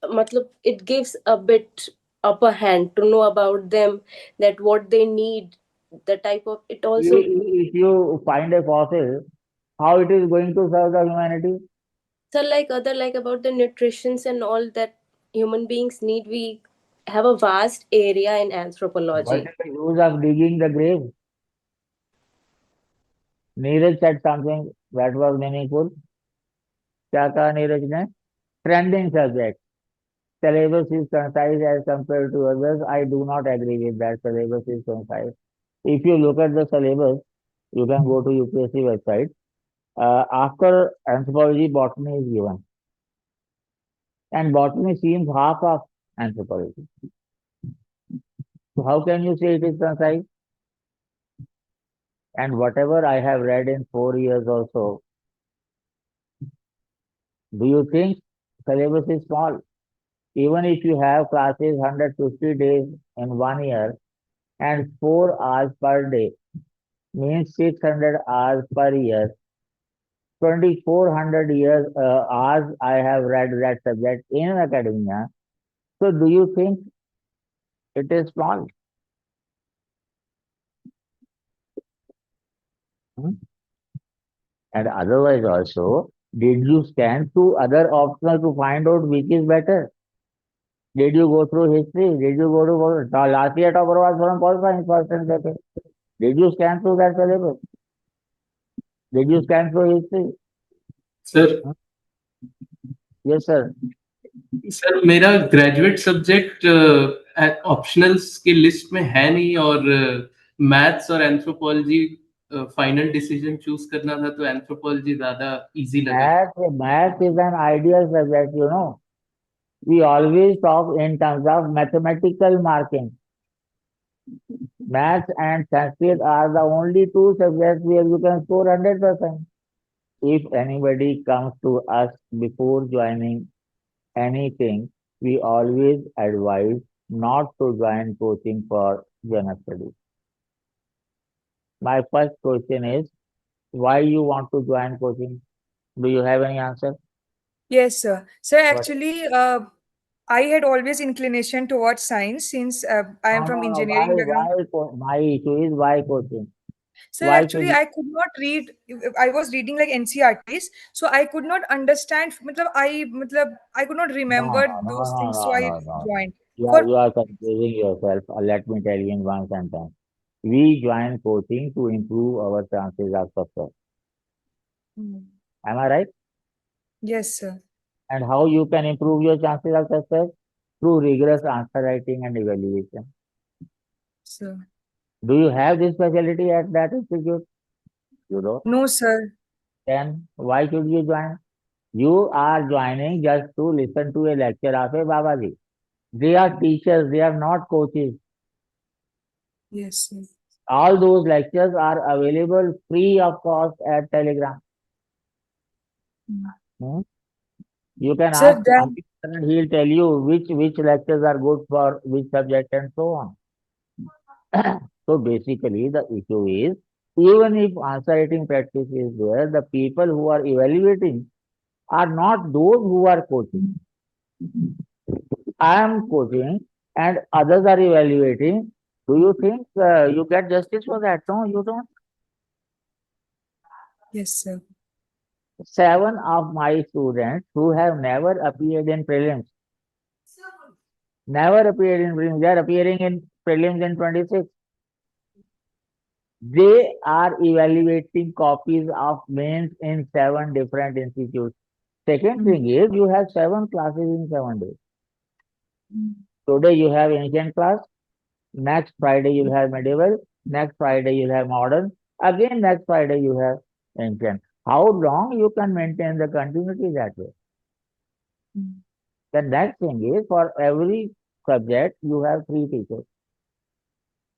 Matlab, it gives a bit upper hand to know about them, that what they need, the type of it also. If you find a fossil, how it is going to serve the humanity? So like about the nutritions and all that human beings need, we have a vast area in anthropology. What is the use of digging the grave? Neeraj said something that was meaningful. क्या कहा नीरज ने? Trending subject. Syllabus is concise as compared to others. I do not agree with that. Syllabus is concise. If you look at the syllabus, you can go to UPSC website. After anthropology, botany is given. And botany seems half of anthropology. So how can you say it is concise? And whatever I have read in 4 years or so, do you think syllabus is small? Even if you have classes 150 days in 1 year and 4 hours per day, means 600 hours per year, 2400 hours I have read that subject in academia. So do you think it is small? And otherwise also, did you scan through other optional to find out which is better? Did you go through history? Did you go to last year topper was from Paul Science first and second? Did you scan through that syllabus? Did you scan through history? Sir Yes, sir. Sir मेरा graduate subject optionals की list में है नहीं और maths और anthropology final decision choose करना था तो एंथ्रोपोलॉजी ज्यादा इजी लगा. Math is an ideal subject, you know. We always talk in terms of mathematical marking. Maths and Sanskrit are the only two subjects where you can score 100%. If anybody comes to us before joining anything, we always advise not to join coaching for general studies. My first question is, why you want to join coaching? Do you have any answer? Yes, sir. Sir, What? actually, I had always inclination towards science since I am No, from no, no. Why, engineering background. my issue is why coaching? Sir, Why should actually, you? I could not read. I was reading like NCRTs, so I could not understand. I could not No, remember no, no, those no, things, no, so I no, no. joined. You For are confusing yourself. Let me tell you in one sentence. We join coaching to improve our chances of success. Hmm. Am I right? Yes, sir. And how you can improve your chances of success? Through rigorous answer writing and evaluation. Sir. Do you have this facility at that institute? You don't. No, sir. Then why should you join? You are joining just to listen to a lecture of a Babaji. They are teachers, they are not coaches. Yes, sir. All those lectures are available free of cost at Telegram. Hmm? You can Sir, ask then Amit and he'll tell you which lectures are good for which subject and so on. So basically the issue is, even if answer writing practice is there, the people who are evaluating are not those who are coaching. I am coaching and others are evaluating. Do you think you get justice for that? No, you don't. yes, sir. 7 of my students who have never appeared in prelims, never appeared in prelims, they are appearing in prelims in 26. They are evaluating copies of mains in 7 different institutes. Second Hmm. thing is, you have 7 classes in 7 days. Hmm. Today you have ancient class, next Friday you'll have medieval, next Friday you'll have modern, again next Friday you have ancient. How long you can maintain the continuity that way? Hmm. The next thing is, for every subject you have 3 teachers.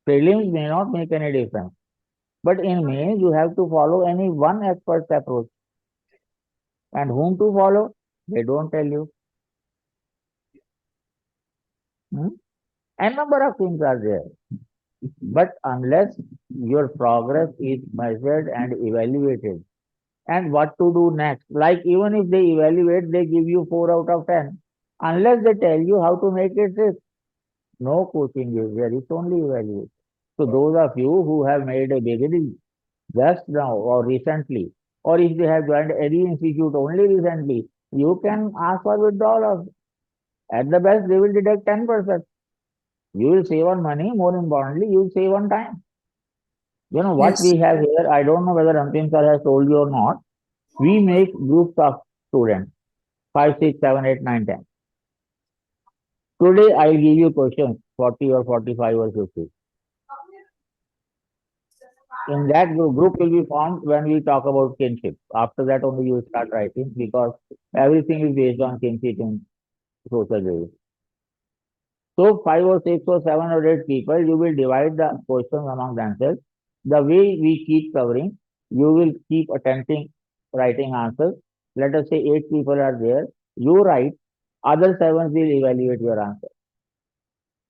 Prelims may not make any difference, but in mains you have to follow any one expert's approach. And whom to follow? They don't tell you. Hmm? A number of things are there. But unless your progress is measured and evaluated, and what to do next, like even if they evaluate, they give you 4 out of 10. Unless they tell you how to make it 6, no coaching is there, it's only evaluation. So those of you who have made a beginning just now or recently, or if they have joined any institute only recently, you can ask for withdrawal of. At the best, they will deduct 10%. You will save on money, more importantly, you will save on time. You know what Yes. we have here, I don't know whether Antim sir has told you or not. We make groups of students, 5, 6, 7, 8, 9, 10. Today, I will give you questions, 40 or 45 or 50. In that group will be formed when we talk about kinship. After that, only you will start writing because everything is based on kinship in social review. So 5 or 6 or 7 or 8 people, you will divide the questions among themselves. The way we keep covering, you will keep attempting writing answers. Let us say 8 people are there. You write, other 7 will evaluate your answer.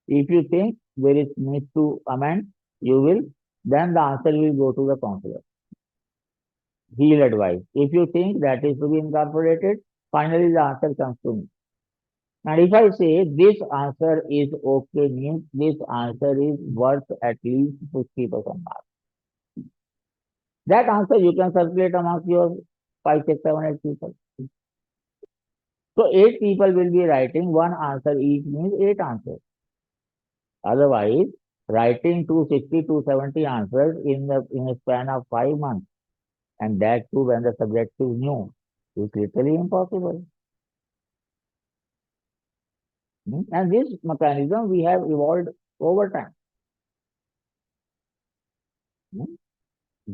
If you think there is need to amend, you will, then the answer will go to the counselor. He will advise. If you think that is to be incorporated, finally the answer comes to me. And if I say this answer is okay, means this answer is worth at least 50% mark. That answer you can circulate amongst your 5, 6, 7, 8 people. So 8 people will be writing one answer each, means 8 answers. Otherwise, writing 260 to 70 answers in a span of 5 months, and that too when the subject is new, is literally impossible. And this mechanism we have evolved over time.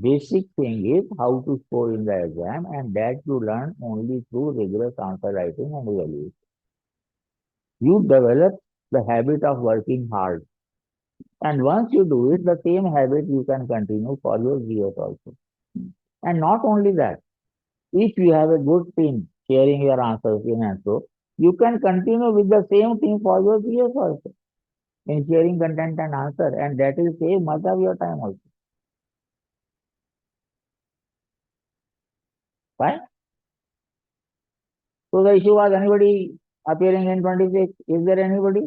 Basic thing is how to score in the exam, and that you learn only through rigorous answer writing and evaluation. You develop the habit of working hard. And once you do it, the same habit you can continue for your GS also. And not only that, If you have a good team sharing your answers in Antro, you can continue with the same team for your PS also in sharing content and answer, and that will save much of your time also. Fine. So the issue was anybody appearing in 26? Is there anybody?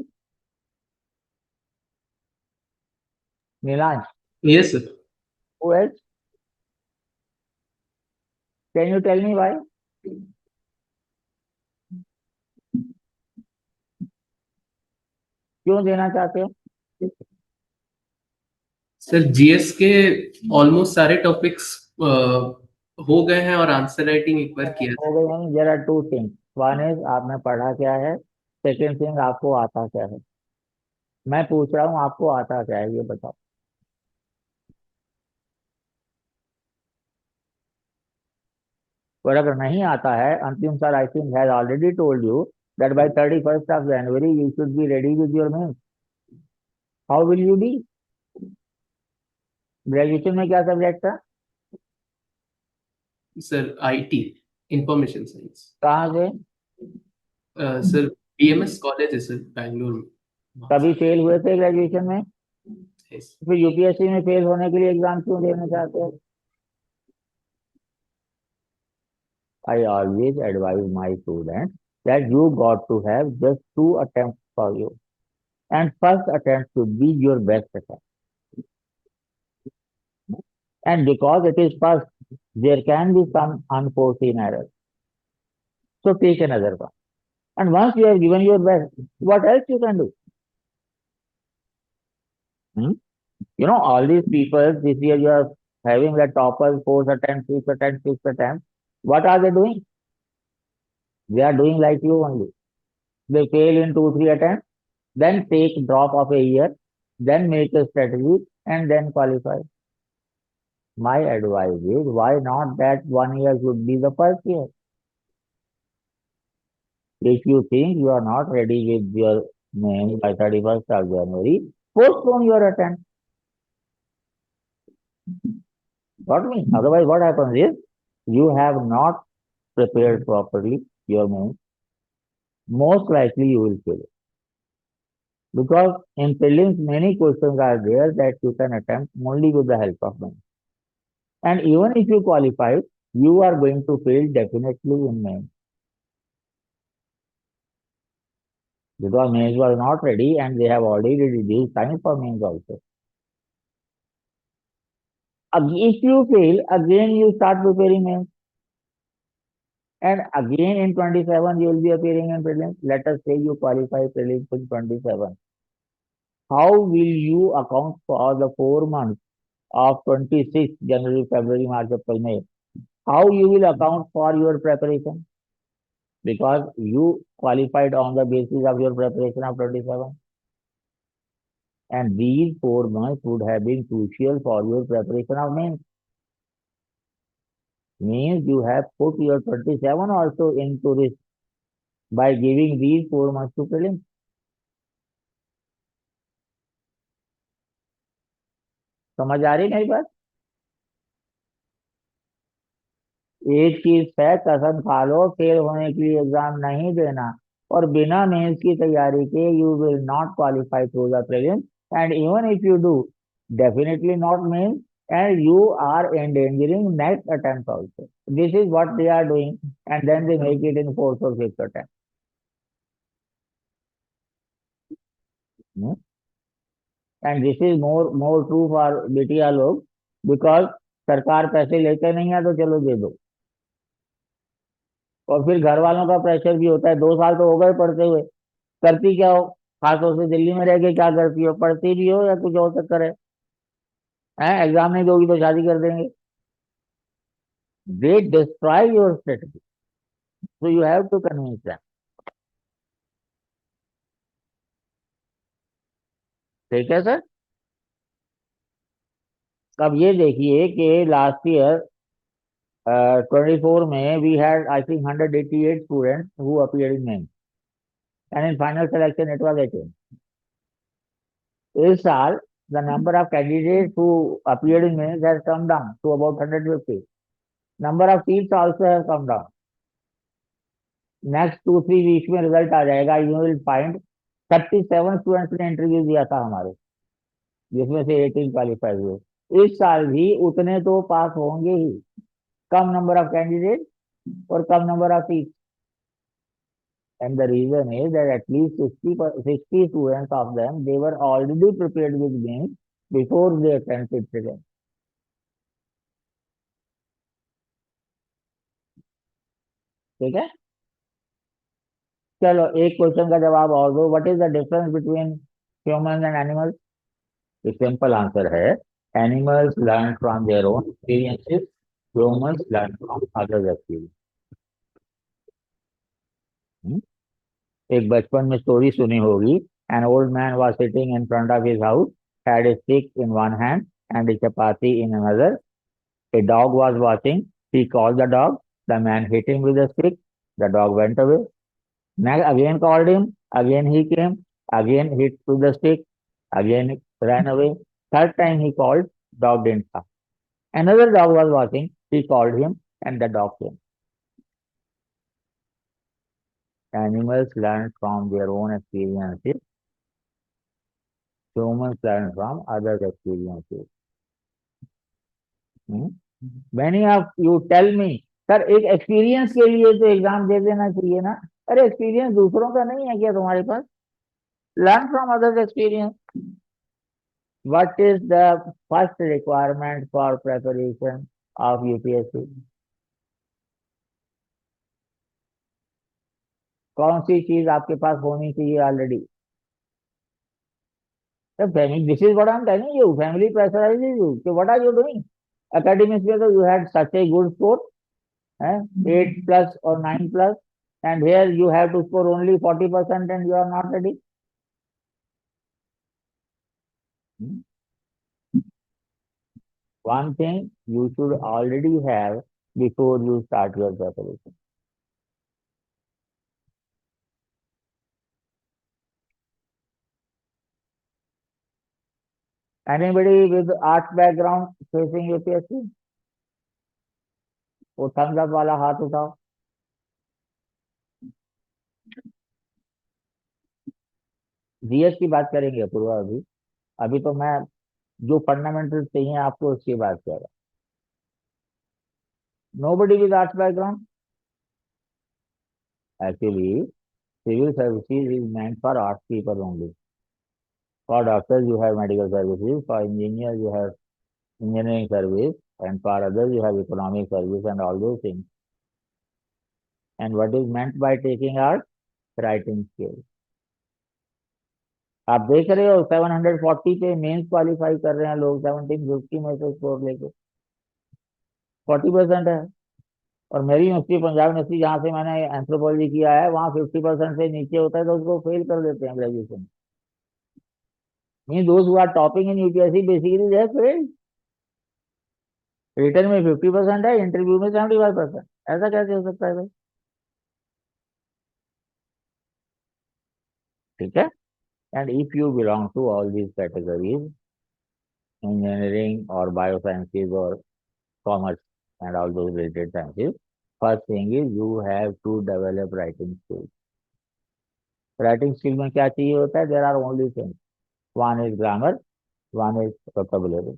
Nilansh, Yes, sir. who else? Can you tell me why? क्यों देना चाहते हो? Sir GS के almost सारे topics हो गए हैं और आंसर राइटिंग एक बार किया हो गए हैं. There are two things. One is आपने पढ़ा क्या है. Second thing आपको आता क्या है. मैं पूछ रहा हूँ आपको आता क्या है ये बताओ. पर अगर नहीं आता है, अंतिम sir I think has already told you that by 31st of January you should be ready with your mains. How will you be? Graduation में क्या सब्जेक्ट था? Sir IT information science. कहाँ से? सर बीएमएस कॉलेज है sir Bangalore में. कभी fail हुए थे ग्रेजुएशन में? Yes. फिर यूपीएससी में फेल होने के लिए एग्जाम क्यों देना चाहते हो? I always advise my students that you got to have just 2 attempts for you, and first attempt should be your best attempt. And because it is first, there can be some unforeseen errors. So take another one. And once you have given your best, what else you can do? You know, all these people, this year you are having the toppers, 4th attempt, 5th attempt, 6th attempt. What are they doing? They are doing like you only. They fail in 2, 3 attempts, then take drop of a year, then make a strategy, and then qualify. My advice is, why not that 1 year should be the first year? If you think you are not ready with your main by 31st of January, postpone your attempt. Got me? Otherwise, what happens is, you have not prepared properly your main. Most likely you will fail. Because in prelims, many questions are there that you can attempt only with the help of main. And even if you qualify, you are going to fail definitely in main. Because mains was not ready and they have already reduced time for mains also. If you fail, again you start preparing mains. And again in 27 you will be appearing in prelims. Let us say you qualify prelims in 27. How will you account for the 4 months of 26 January, February, March, April, May? How you will account for your preparation? Because you qualified on the basis of your preparation of 27. And these 4 months would have been crucial for your preparation of mains. Means you have put your 27 also into risk by giving these 4 months to prelims. समझ आ रही मेरी बात? एक चीज है, कसम खा लो, fail होने के लिए एग्जाम नहीं देना, और बिना मेंस की तैयारी के you will not qualify through the prelims, and even if you do, definitely not mains, and you are endangering next attempt also. This is what they are doing, and then they make it in 4th or 5th attempt. And this is more true for BTR लोग, because सरकार पैसे लेते नहीं है तो चलो दे दो, और फिर घर वालों का प्रेशर भी होता है. 2 साल तो हो गए पढ़ते हुए, करती क्या हो? खासतौर से दिल्ली में रह के क्या करती हो? पढ़ती भी हो या कुछ और चक्कर है? एग्जाम नहीं दोगी तो शादी कर देंगे. They destroy your strategy. So you have to convince them. ठीक है सर? अब ये देखिए कि लास्ट ईयर 24 में we had I think 188 students who appeared in mains, and in final selection it was 18. इस साल the number of candidates who appeared in mains has come down to about 150. Number of seats also have come down. Next 2-3 weeks में result आ जाएगा. You will find 37 students ने interview दिया था हमारे, जिसमें से 18 क्वालिफाई हुए. इस साल भी उतने तो पास होंगे ही. कम नंबर ऑफ कैंडिडेट और कम number of seat. And the reason is that at least 60 students of them, they were already prepared with me before they attempted it. ठीक है, चलो एक क्वेश्चन का जवाब और दो. What is the difference between human and animals? Simple answer है, animals learn from their own experiences, humans learn from others experience. एक बचपन में स्टोरी सुनी होगी. An old man was sitting in front of his house, had a stick in one hand and a chapati in another. A dog was watching. He called the dog. The man hit him with a stick. The dog went away. Next, again called him. Again he came. Again hit with the stick. Again ran away. Third time he called. Dog didn't come. Another dog was watching. He called him and the dog came. Animals learn from their own experiences. Humans learn from others' experiences. Many of you tell me, sir एक experience के लिए तो exam दे देना चाहिए ना. अरे experience दूसरों का नहीं है क्या तुम्हारे पास? Learn from others experience. What is the first requirement for preparation of UPSC? कौन सी चीज आपके पास होनी चाहिए already? Family, this is what I'm telling you. Family pressurizes you. So what are you doing? Academics, whether you had such a good score, 8 plus or 9 plus, and here you have to score only 40% and you are not ready. One thing you should already have before you start your preparation. Anybody with arts background facing UPSC? वो Thums up वाला हाथ उठाओ. GS की बात करेंगे पूर्वा. अभी तो मैं जो फंडामेंटल चाहिए आपको उसकी बात कर रहा. Nobody with arts background? Actually, civil services is meant for arts people only. For doctors, you have medical services. For engineers, you have engineering service. And for others, you have economic service and all those things. And what is meant by taking arts? Writing skills. आप देख रहे हो 740 पे mains qualify कर रहे हैं लोग. 1750 में से स्कोर लेके 40% है. और मेरी यूनिवर्सिटी, पंजाब यूनिवर्सिटी, जहाँ से मैंने एंथ्रोपोलॉजी किया है, वहाँ 50% से नीचे होता है तो उसको फेल कर देते हैं graduation. Mean those who are topping in UPSC basically they have failed. Return में 50% है, इंटरव्यू में 75%. ऐसा कैसे हो सकता है भाई? ठीक है. And if you belong to all these categories, engineering और बायोसाइंसेज और commerce and all those related sciences, first thing is you have to develop writing skills. Writing skill में क्या चाहिए होता है? There are only things. One is grammar, one is vocabulary.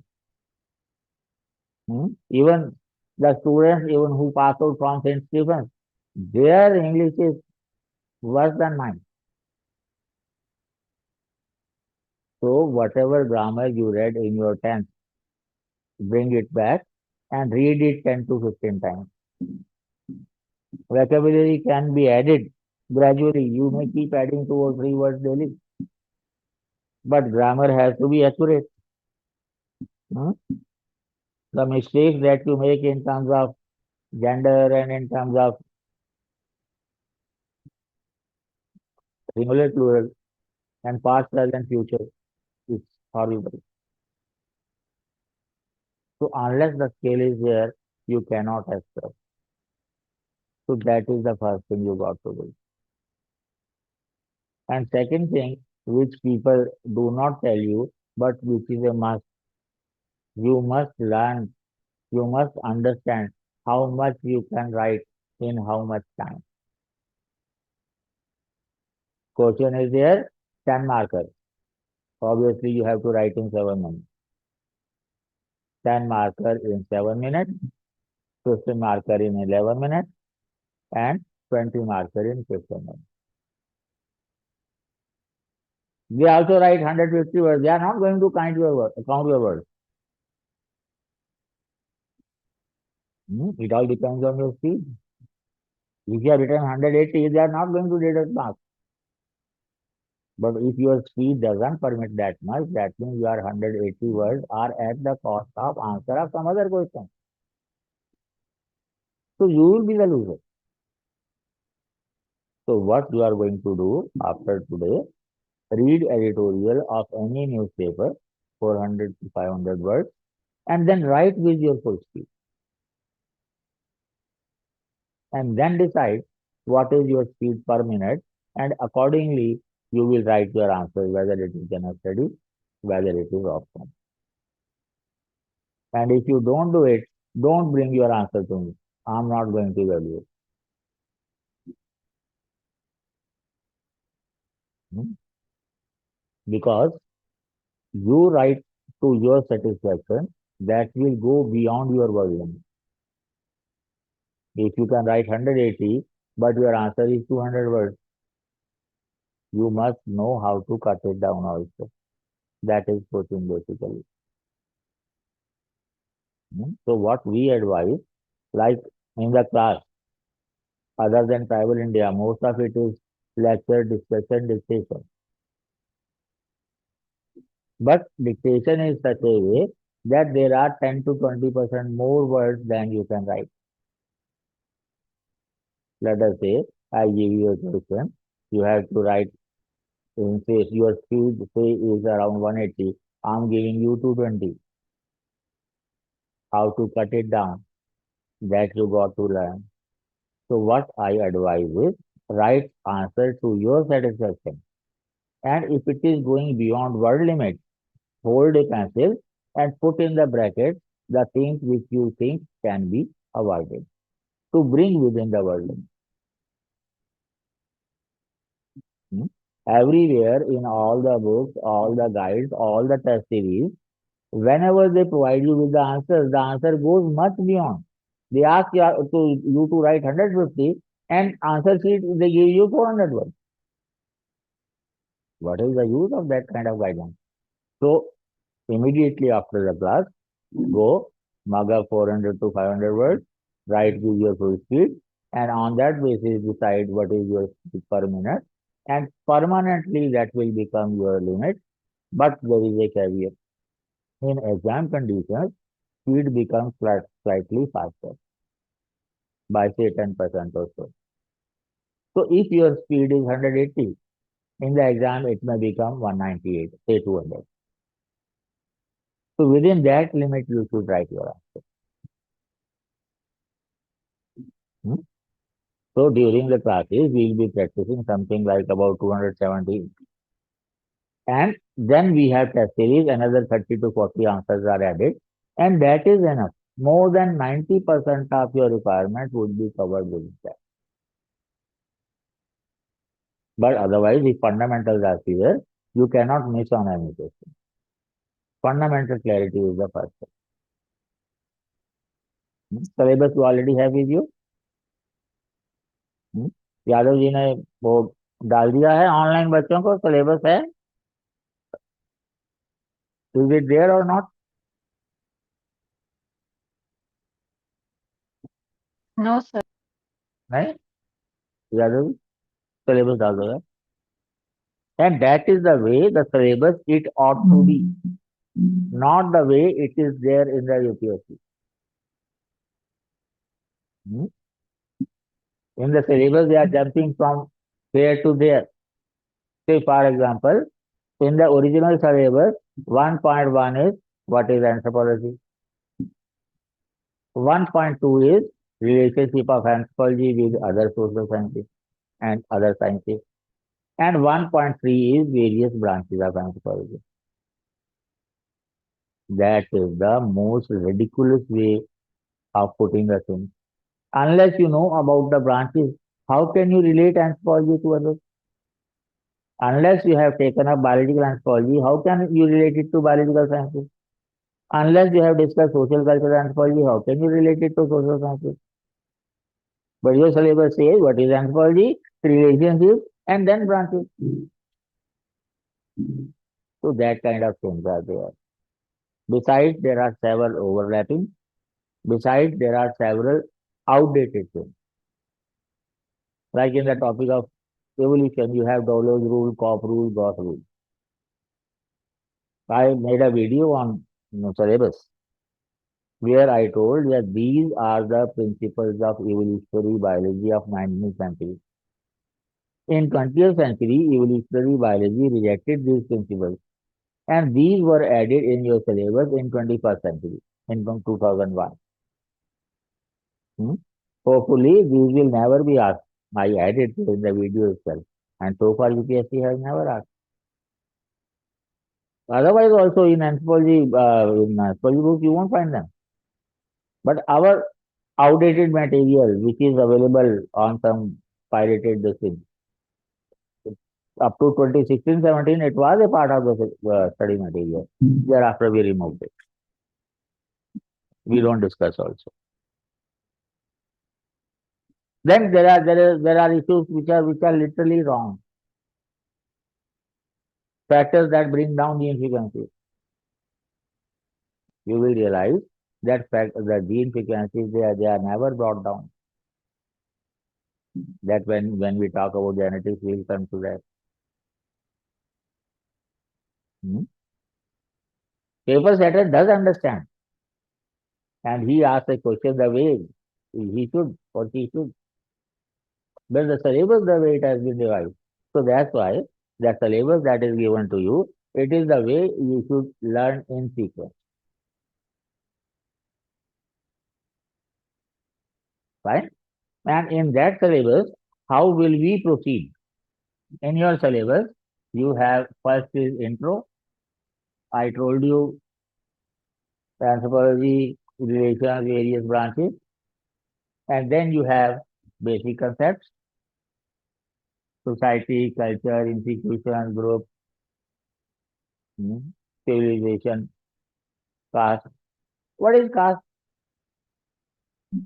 Even the students, even who pass out from St. Stephen's, their English is worse than mine. So whatever grammar you read in your 10th, bring it back and read it 10 to 15 times. Vocabulary can be added gradually. You may keep adding 2 or 3 words daily. But grammar has to be accurate. The mistakes that you make in terms of gender and in terms of singular, plural, and past, present, future is horrible. So unless the scale is there, you cannot express. So that is the first thing you got to do. And second thing, which people do not tell you, but which is a must, you must learn, you must understand how much you can write in how much time. Question is there, 10 markers. Obviously, you have to write in 7 minutes. 10 marker in 7 minutes, 15 marker in 11 minutes, and 20 marker in 15 minutes. They also write 150 words. They are not going to count your words. It all depends on your speed. If you have written 180, they are not going to deduct marks. But if your speed doesn't permit that much, that means your 180 words are at the cost of answer of some other question. So you will be the loser. So what you are going to do after today, read editorial of any newspaper, 400 to 500 words, and then write with your full speed. And then decide what is your speed per minute, and accordingly you will write your answer, whether it is general study, whether it is option. And if you don't do it, don't bring your answer to me. I'm not going to evaluate. Because you write to your satisfaction, that will go beyond your word limit. If you can write 180, but your answer is 200 words, you must know how to cut it down also. That is coaching basically. So what we advise, like in the class, other than Tribal India, most of it is lecture, discussion, dictation. But dictation is such a way that there are 10 to 20% more words than you can write. Let us say, I give you a question, you have to write, in say your speed say is around 180, I'm giving you 220. How to cut it down, that you got to learn. So what I advise is, write answer to your satisfaction. And if it is going beyond word limit, hold a pencil and put in the bracket the things which you think can be avoided to bring within the word limit. Everywhere in all the books, all the guides, all the test series, whenever they provide you with the answer goes much beyond. They ask you to write 150 and answer sheet they give you 400 words. What is the use of that kind of guidance? So immediately after the class, go mug up 400 to 500 words, write with your full speed, and on that basis decide what is your speed per minute, and permanently that will become your limit. But there is a caveat. In exam conditions, speed becomes slightly faster by say 10% or so. So if your speed is 180, in the exam it may become 198, say 200. So within that limit, you should write your answer. So during the classes, we will be practicing something like about 270. And then we have test series, another 30 to 40 answers are added. And that is enough. More than 90% of your requirement would be covered with that. But otherwise, if fundamentals are clear, you cannot miss on any question. Fundamental clarity is the first step. Syllabus you already have with you. Yadav ji ने वो डाल दिया है online बच्चों को syllabus है is it there और not No, sir. नहीं यादव जी सिलेबस डाल दो यार and that is the way the syllabus it ought to be, not the way it is there in the UPSC. In the syllabus they are jumping from here to there. Say for example, in the original syllabus 1.1 is what is anthropology, 1.2 is relationship of anthropology with other social sciences and other sciences, and 1.3 is various branches of anthropology. That is the most ridiculous way of putting the things. Unless you know about the branches, how can you relate anthropology to others? Unless you have taken up biological anthropology, how can you relate it to biological sciences? Unless you have discussed social cultural anthropology, how can you relate it to social sciences? But your syllabus says what is anthropology, relationships, and then branches. So that kind of things are there. Besides, there are several overlapping. Besides, there are several outdated things. Like in the topic of evolution, you have Dowlow's rule, Kopp rule, Gauss rule. I made a video on syllabus where I told that these are the principles of evolutionary biology of 19th century. In 20th century, evolutionary biology rejected these principles, and these were added in your syllabus in 21st century, in 2001. Hopefully, these will never be asked. I added in the video itself, and so far UPSC has never asked. Otherwise, also in anthropology book, you won't find them. But our outdated material, which is available on some pirated thing, up to 2016-17, it was a part of the study material. Thereafter, we removed it. We don't discuss also. Then there are issues which are literally wrong. Factors that bring down gene frequency. You will realize that the gene frequencies they are never brought down. That when we talk about genetics, we'll come to that. Paper setter does understand, and he asks a question the way he should or she should. But the syllabus the way it has been devised. So that's why the syllabus that is given to you, it is the way you should learn in sequence. Right? And in that syllabus, how will we proceed? In your syllabus, you have first is intro. I told you anthropology, relations, various branches. And then you have basic concepts, society, culture, institution, group, civilization, caste. What is caste?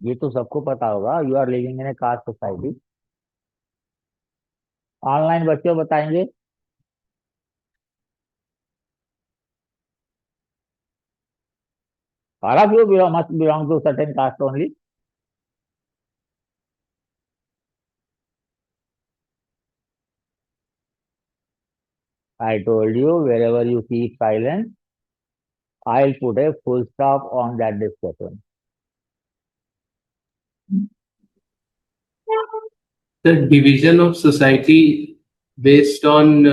ये तो सबको पता होगा. You are living in a caste society. Online बच्चे बताएंगे. All of you must belong to certain caste only. I told you, wherever you keep silent, I'll put a full stop on that discussion. The division of society based on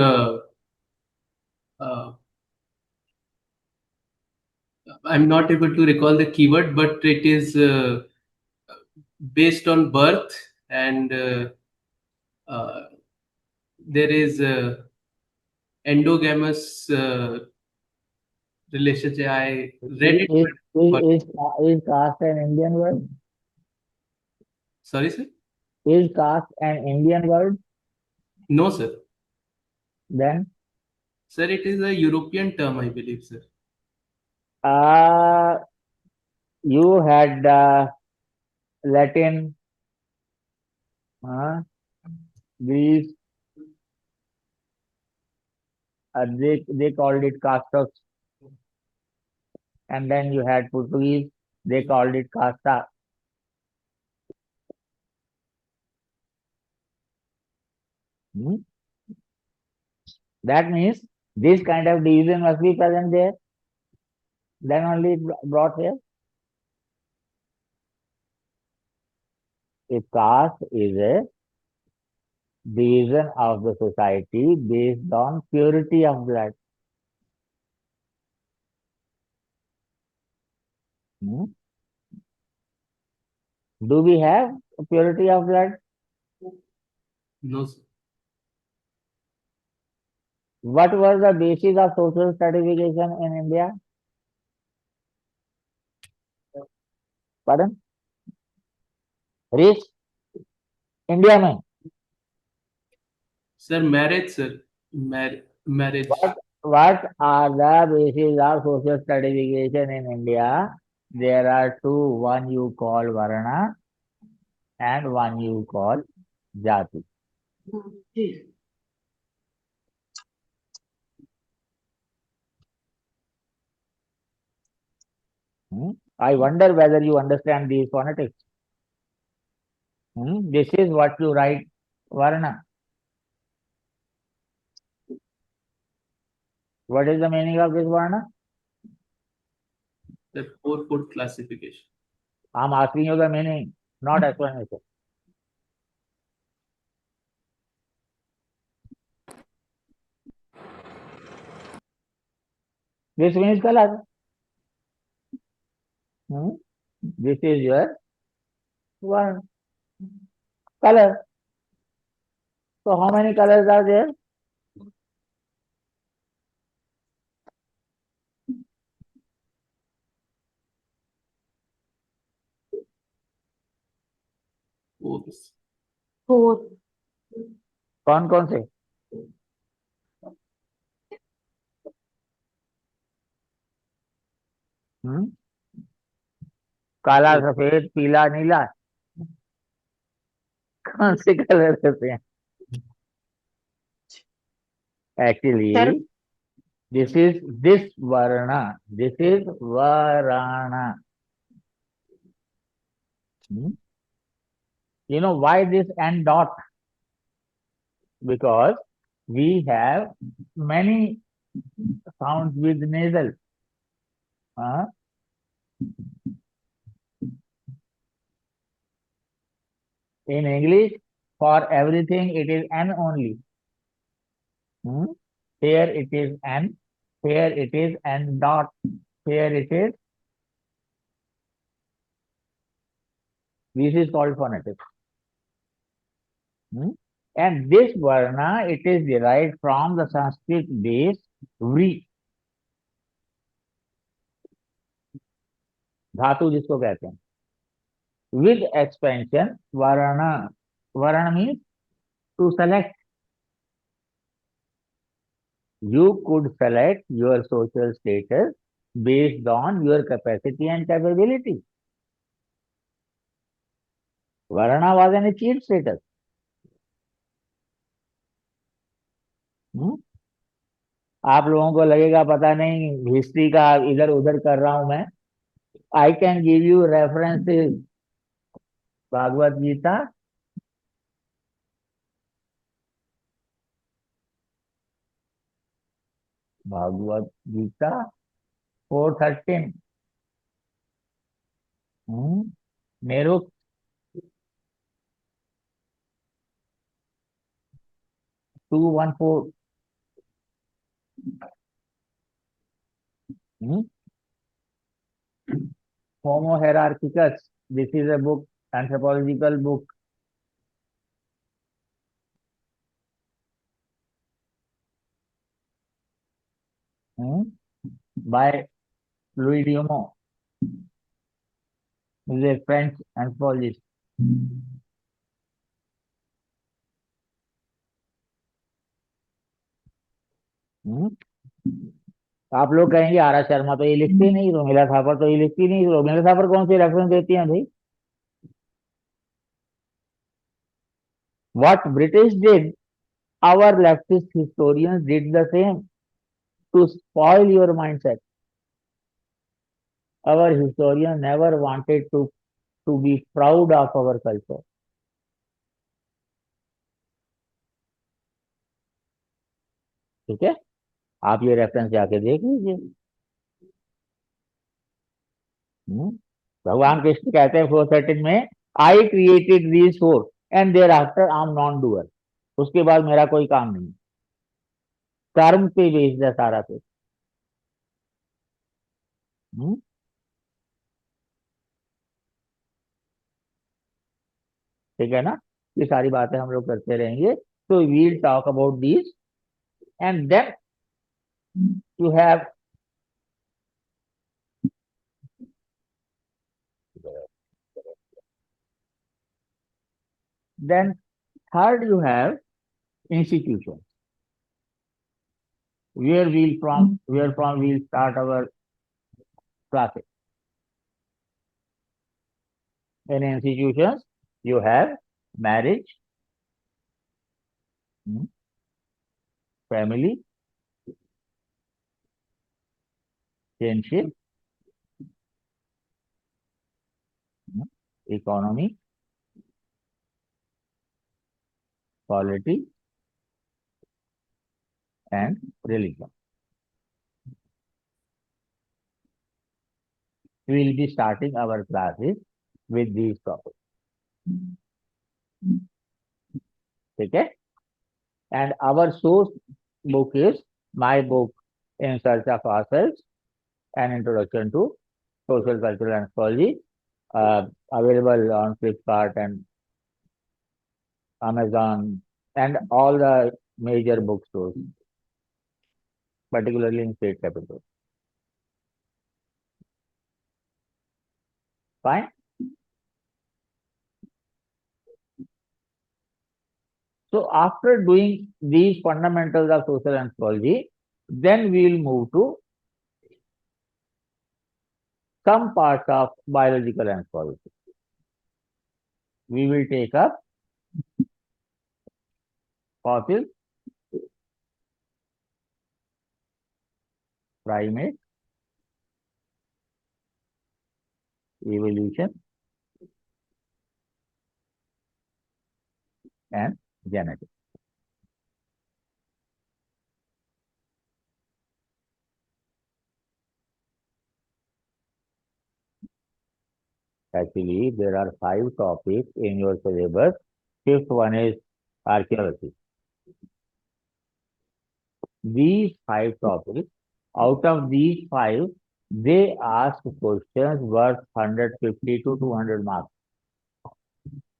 I'm not able to recall the keyword, but it is based on birth, and there is endogamous relationship. I read it. Is caste an Indian word? Sorry, sir? Is caste an Indian word? No, sir. Then? Sir, it is a European term, I believe, sir. You had Latin, Greece, they called it castos. And then you had Portuguese, they called it casta. That means this kind of division must be present there. Then only it brought here. A caste is a division of the society based on purity of blood. Do we have purity of blood? No, sir. What was the basis of social stratification in India? Pardon? Rich? India में sir marriage sir marriage what are the basis of social stratification in India? There are two, one you call Varna and one you call Jati. I wonder whether you understand these phonetics. This is what you write Varna. What is the meaning of this Varna? The 4-foot classification. I'm asking you the meaning, not explanation. This means color. This is your one color. So how many colors are there? Four. कौन से? काला, सफेद, पीला, नीला, कौन से colour होते हैं? Actually, this Varna. This is Varana. You know why this and dot? Because we have many sounds with nasal. In English, for everything it is N only. Here it is N, here it is N dot, here it is. This is called phonetics. And this Varna, it is derived from the Sanskrit base Vri. धातु जिसको कहते हैं. With expansion, Varna. Varna means to select. You could select your social status based on your capacity and capability. Varna was an achieved status. आप लोगों को लगेगा पता नहीं हिस्ट्री का इधर उधर कर रहा हूं मैं. I can give you references. Bhagavat Gita, Bhagavat Gita 4:13. Nehru 2:14. Homo hierarchicus. This is a book, anthropological book. By Louis Dumont. He is a French anthropologist. आप लोग कहेंगे आरा शर्मा तो ये लिखती नहीं, रोमिला थापर तो ये लिखती नहीं. रोमिला थापर कौन सी रेफरेंस देती हैं भाई? What British did, our leftist historians did the same to spoil your mindset. Our historians never wanted to be proud of our culture. ठीक है, आप ये रेफरेंस जाके देख लीजिए. भगवान कृष्ण कहते हैं 4:13 में, I created these 4 and there after I am non doer. उसके बाद मेरा कोई काम नहीं. कर्म पे बेस्ड है सारा कुछ. ठीक है ना. ये सारी बातें हम लोग करते रहेंगे. तो we'll talk about this and then you have Then third, you have institutions, where we'll start our classes. In institutions, you have marriage, family, kinship, economy, polity, and religion. We will be starting our classes with these topics. Okay? And our source book is my book, In Search of Ourselves, an Introduction to Social Cultural Anthropology, available on Flipkart and Amazon and all the major bookstores, particularly in state capitals. Fine. So after doing these fundamentals of social anthropology, then we will move to some parts of biological anthropology. We will take up fossils, primates, evolution, and genetics. Actually, there are 5 topics in your syllabus. Fifth one is archaeology. These 5 topics, out of these 5, they ask questions worth 150 to 200 marks.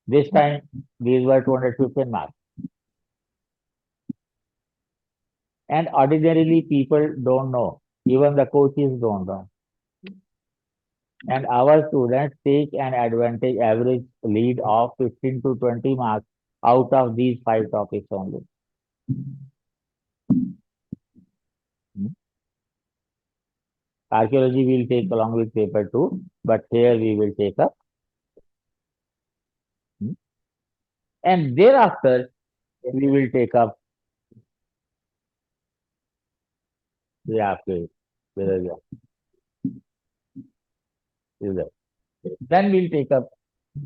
This time, these were 215 marks. And ordinarily, people don't know. Even the coaches don't know. And our students take an advantage average lead of 15 to 20 marks out of these 5 topics only. Archaeology will take along with paper 2, but here we will take up. And thereafter, we will take up then we'll take up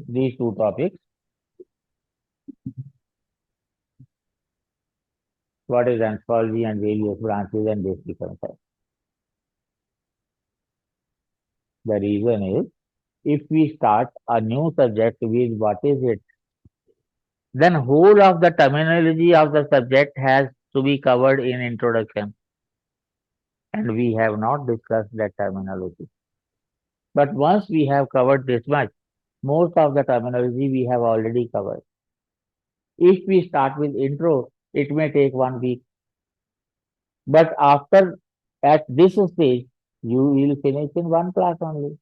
these 2 topics. What is anthropology and various branches and basic concepts. The reason is, if we start a new subject with what is it, then whole of the terminology of the subject has to be covered in introduction. And we have not discussed that terminology. But once we have covered this much, most of the terminology we have already covered. If we start with intro, it may take 1 week. But after, at this stage, you will finish in 1 class only.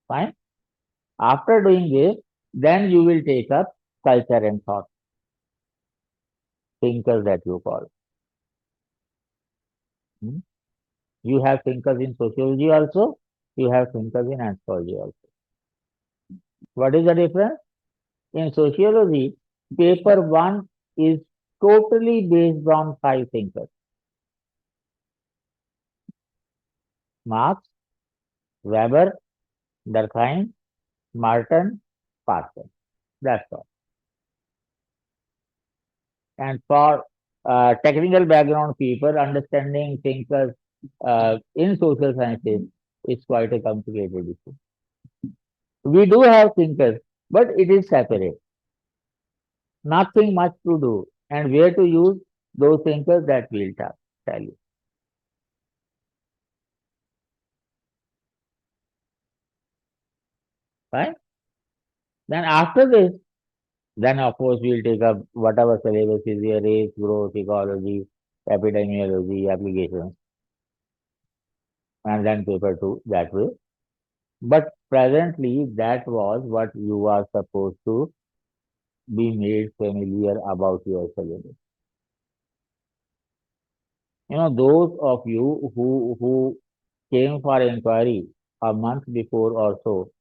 Fine. After doing this, then you will take up culture and thought. Thinkers that you call. You have thinkers in sociology also. You have thinkers in anthropology also. What is the difference? In sociology, paper 1 is totally based on 5 thinkers. Marx, Weber, Durkheim, Martin, Parker. That's all. And for technical background people, understanding thinkers in social sciences is quite a complicated issue. We do have thinkers, but it is separate. Nothing much to do. And where to use those thinkers, that we'll tell you. Right? Then after this, then of course we'll take up whatever syllabus is here, race, growth, ecology, epidemiology, applications. And then paper 2 that way. But presently, that was what you are supposed to be made familiar about your syllabus. Those of you who came for inquiry a month before or so,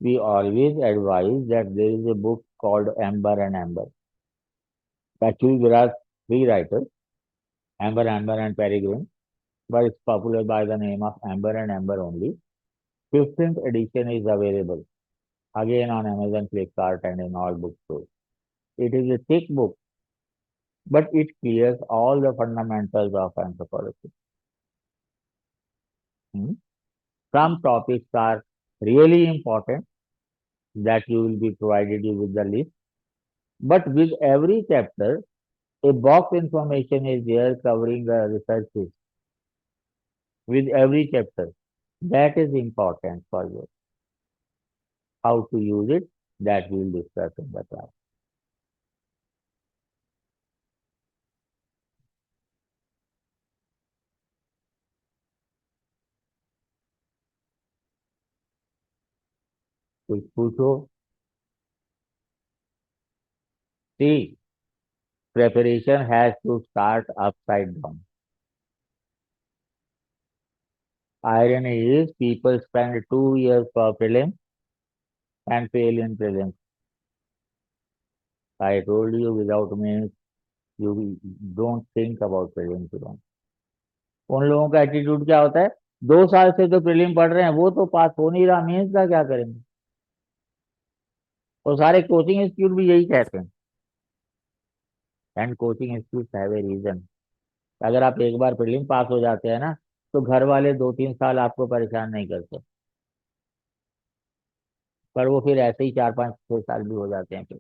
we always advise that there is a book called Amber and Amber. Actually, there are three writers, Amber, Amber, and Peregrine, but it's popular by the name of Amber and Amber only. 15th edition is available again on Amazon, Flipkart, and in all bookstores. It is a thick book, but it clears all the fundamentals of anthropology. Some topics are really important that you will be provided you with the list, but with every chapter, a box information is there covering the researches with every chapter. That is important for you. How to use it, that we will discuss in the class. कुछ पूछो. See, preparation has to start upside down. Irony is people spend 2 years for prelim and fail in prelims. I told you without means you don't think about prelims alone. उन लोगों का attitude क्या होता है, 2 साल से तो प्रीलिम पढ़ रहे हैं, वो तो पास हो नहीं रहा, मेंस का क्या करेंगे. और सारे कोचिंग इंस्टीट्यूट भी यही कहते हैं. And coaching institute have a reason. अगर आप एक बार प्रीलिम पास हो जाते हैं ना, तो घर वाले 2-3 साल आपको परेशान नहीं करते, पर वो फिर ऐसे ही 4-5-6 साल भी हो जाते हैं. फिर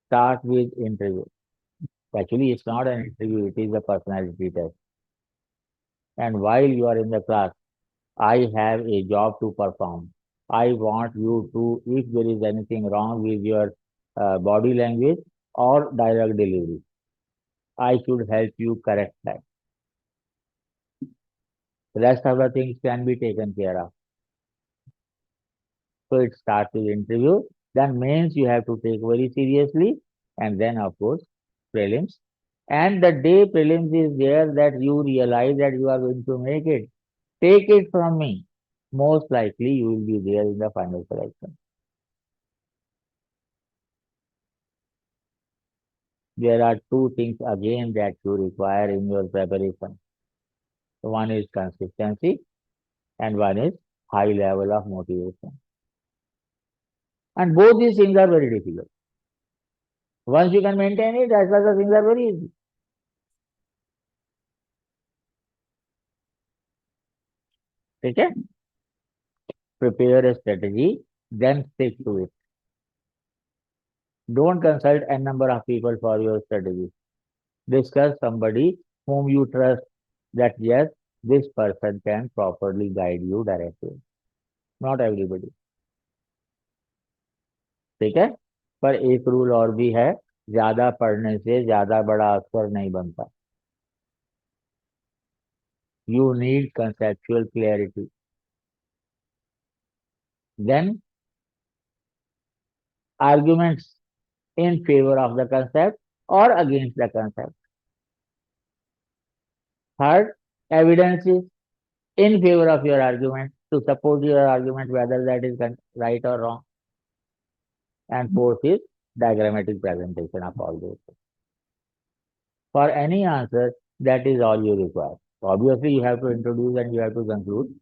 start with interview. Actually, it's not an interview, it is a personality test. And while you are in the class, I have a job to perform. I want you to, if there is anything wrong with your body language or dialogue delivery, I should help you correct that. The rest of the things can be taken care of. So it starts with interview, then mains you have to take very seriously, and then of course prelims. And the day prelims is there that you realize that you are going to make it, take it from me. Most likely you will be there in the final selection. There are 2 things again that you require in your preparation. One is consistency and one is high level of motivation. And both these things are very difficult. Once you can maintain it, as well as things are very easy. Okay? Prepare a strategy, then stick to it. Don't consult a number of people for your strategy. Discuss somebody whom you trust that yes, this person can properly guide you directly. Not everybody. ठीक है, पर एक rule और भी है, ज्यादा पढ़ने से ज्यादा बड़ा अक्षर नहीं बनता. You need conceptual clarity. Then arguments in favor of the concept or against the concept. Third, evidences in favor of your argument, to support your argument whether that is right or wrong. And fourth is diagrammatic presentation of all those. For any answer, that is all you require. Obviously, you have to introduce and you have to conclude.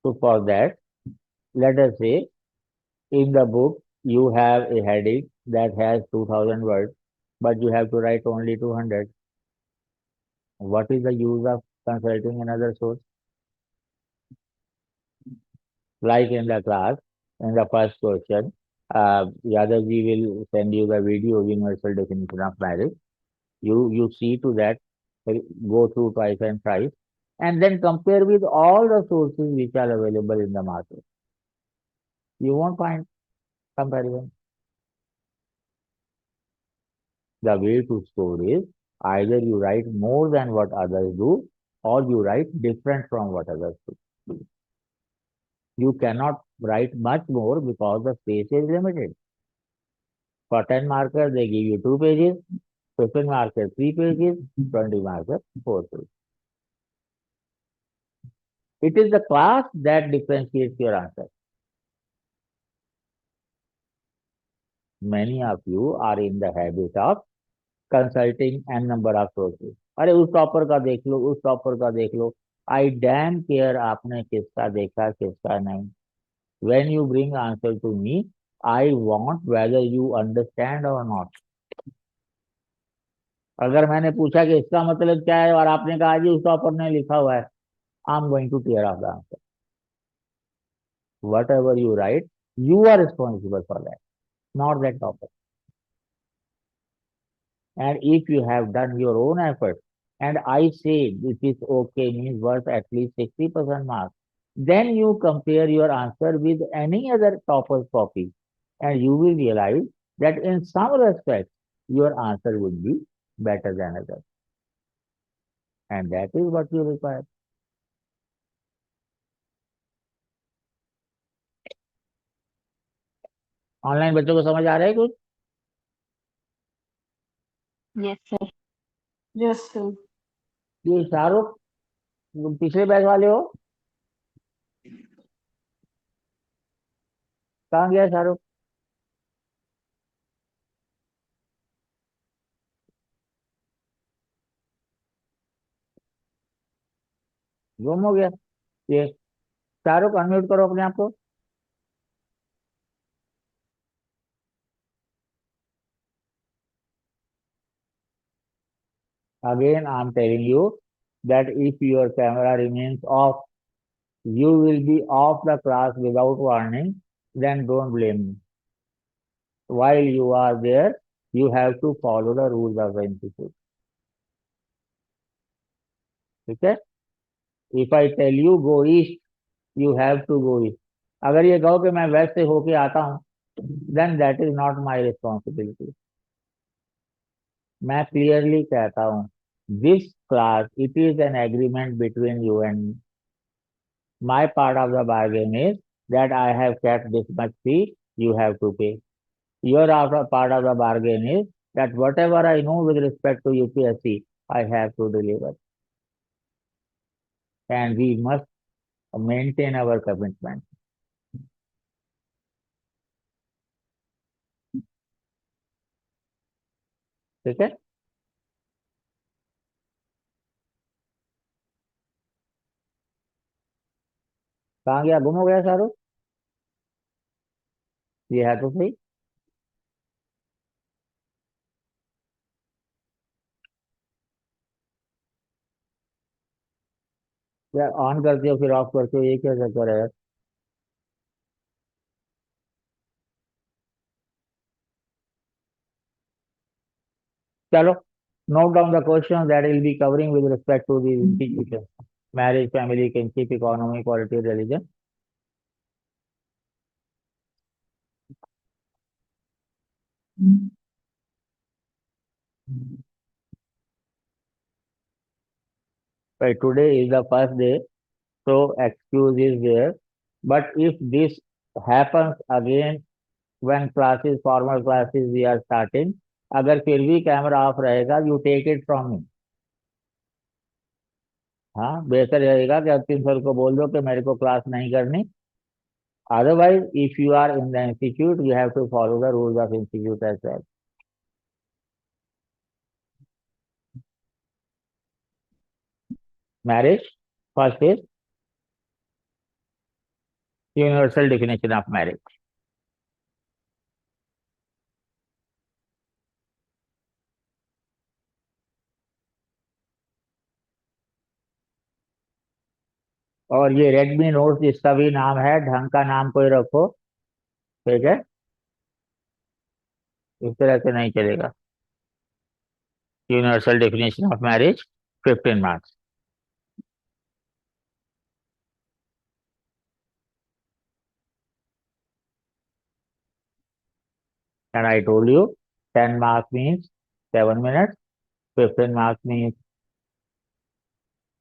So for that, let us say in the book you have a heading that has 2000 words, but you have to write only 200. What is the use of consulting another source? Like in the class, in the first question, Yadav will send you the video universal definition of marriage. You see to that, go through twice and thrice, and then compare with all the sources which are available in the market. You won't find comparison. The way to score is Either you write more than what others do, or you write different from what others do. You cannot write much more because the space is limited. For 10 markers, they give you 2 pages, 15 markers 3 pages, 20 markers 4 pages. It is the class that differentiates your answer. Many of you are in the habit of consulting n number of sources. अरे उस topper का देख लो, उस topper का देख लो. I damn care आपने किसका देखा किसका नहीं. When you bring answer to me, I want whether you understand or not. अगर मैंने पूछा कि इसका मतलब क्या है और आपने कहा जी उस टॉपर ने लिखा हुआ है, I'm going to tear off the answer. Whatever you write, you are responsible for that, not that topper. And if you have done your own effort, and I say this is okay, means worth at least 60% marks, then you compare your answer with any other topper's copy, and you will realize that in some respects, your answer would be better than others. And that is what you require. Online बच्चों को समझ आ रहा है कुछ? Yes, sir. Yes, sir. ये शाहरुख पिछले batch वाले हो? कहाँ गया शाहरुख? गुम हो गया? ये शाहरुख अनम्यूट करो अपने आप को. Again, I am telling you that if your camera remains off, you will be off the class without warning, then don't blame me. While you are there, you have to follow the rules of the institute. Okay? If I tell you go east, you have to go east. अगर ये कहो कि मैं waste से होके आता हूँ, then that is not my responsibility. मैं clearly कहता हूँ, this class, it is an agreement between you and me. My part of the bargain is that I have kept this much fee, you have to pay. Your part of the bargain is that whatever I know with respect to UPSC, I have to deliver. And we must maintain our commitment. ठीक है? कहाँ गया? गुम हो गया शाहरुख? ये है तो सही. यार ऑन करते हो फिर ऑफ करते हो, ये क्या चक्कर है? चलो, note down the questions that will be covering with respect to these institutions: marriage, family, kinship, economy, quality, religion. Right, today is the first day, so excuse is there. But if this happens again when classes, formal classes we are starting, अगर फिर भी camera off रहेगा, you take it from me. हाँ, बेहतर रहेगा कि अंतिम sir को बोल दो कि मेरे को क्लास नहीं करनी. Otherwise, if you are in the institute, you have to follow the rules of institute as well. Marriage, first is universal definition of marriage. और ये रेडमी नोट जिसका भी नाम है, ढंग का नाम कोई रखो, ठीक है? इस तरह से नहीं चलेगा. Universal definition of marriage, 15 marks. And I told you 10 marks means 7 minutes, 15 marks means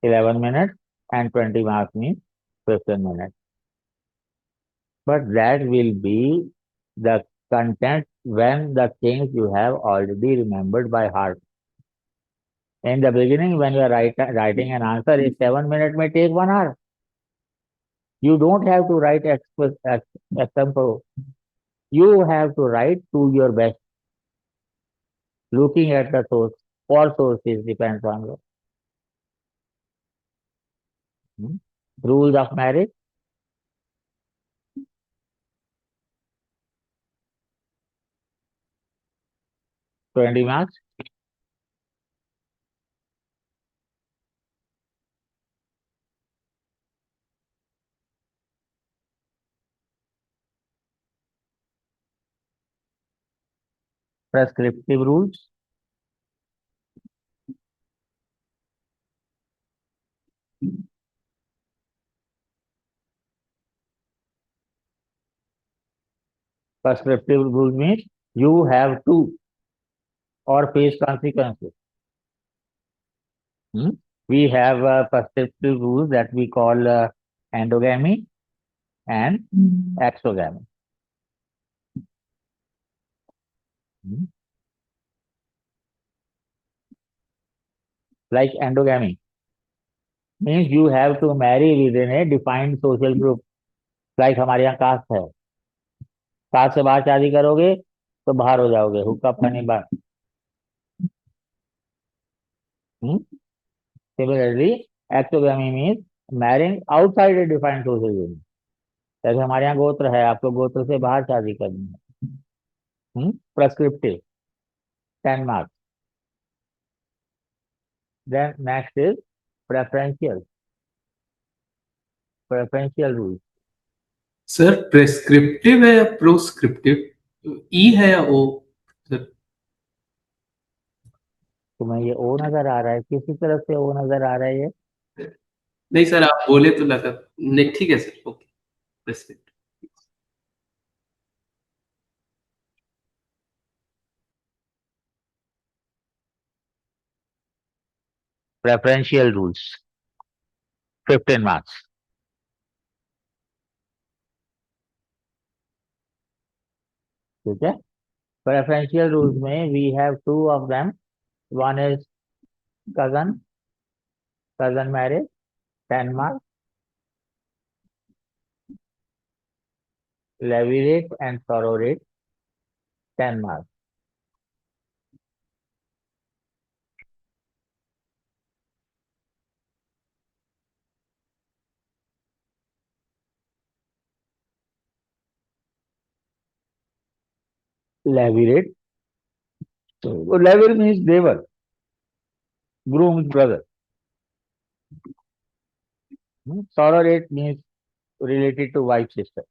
11 minutes and 20 marks means 15 minutes. But that will be the content when the things you have already remembered by heart. In the beginning, when you are writing an answer, in 7 minutes may take 1 hour. You don't have to write example. You have to write to your best. Looking at the source, all sources depends on you. Rules of marriage. $20 marks. Prescriptive rules. Prescriptive rule means you have to or face consequences. We have prescriptive rules that we call endogamy and exogamy. Like endogamy means you have to marry within a defined social group. Like हमारे यहाँ cast है, cast से बाहर शादी करोगे तो बाहर हो जाओगे, हुक्का पानी बाहर. Similarly, exogamy means marrying outside a defined social group. जैसे हमारे यहाँ गोत्र है, आपको गोत्र से बाहर शादी करनी है. Prescriptive, 10 marks. Then next is preferential. Preferential rules. Sir prescriptive है या प्रोस्क्रिप्टिव? ई है या ओ? सर तुम्हें ये ओ नजर आ रहा है? किसी तरफ से ओ नजर आ रहा है ये? नहीं सर, आप बोले तो लगा. नहीं ठीक है sir, okay. Prescriptive. Preferential rules. 15 marks. ठीक है. Preferential rules में we have two of them. One is cousin marriage, 10 marks. Levirate and sororate, 10 marks. Levirate. So, lever means devar, groom's brother. Sororate means related to wife's sister.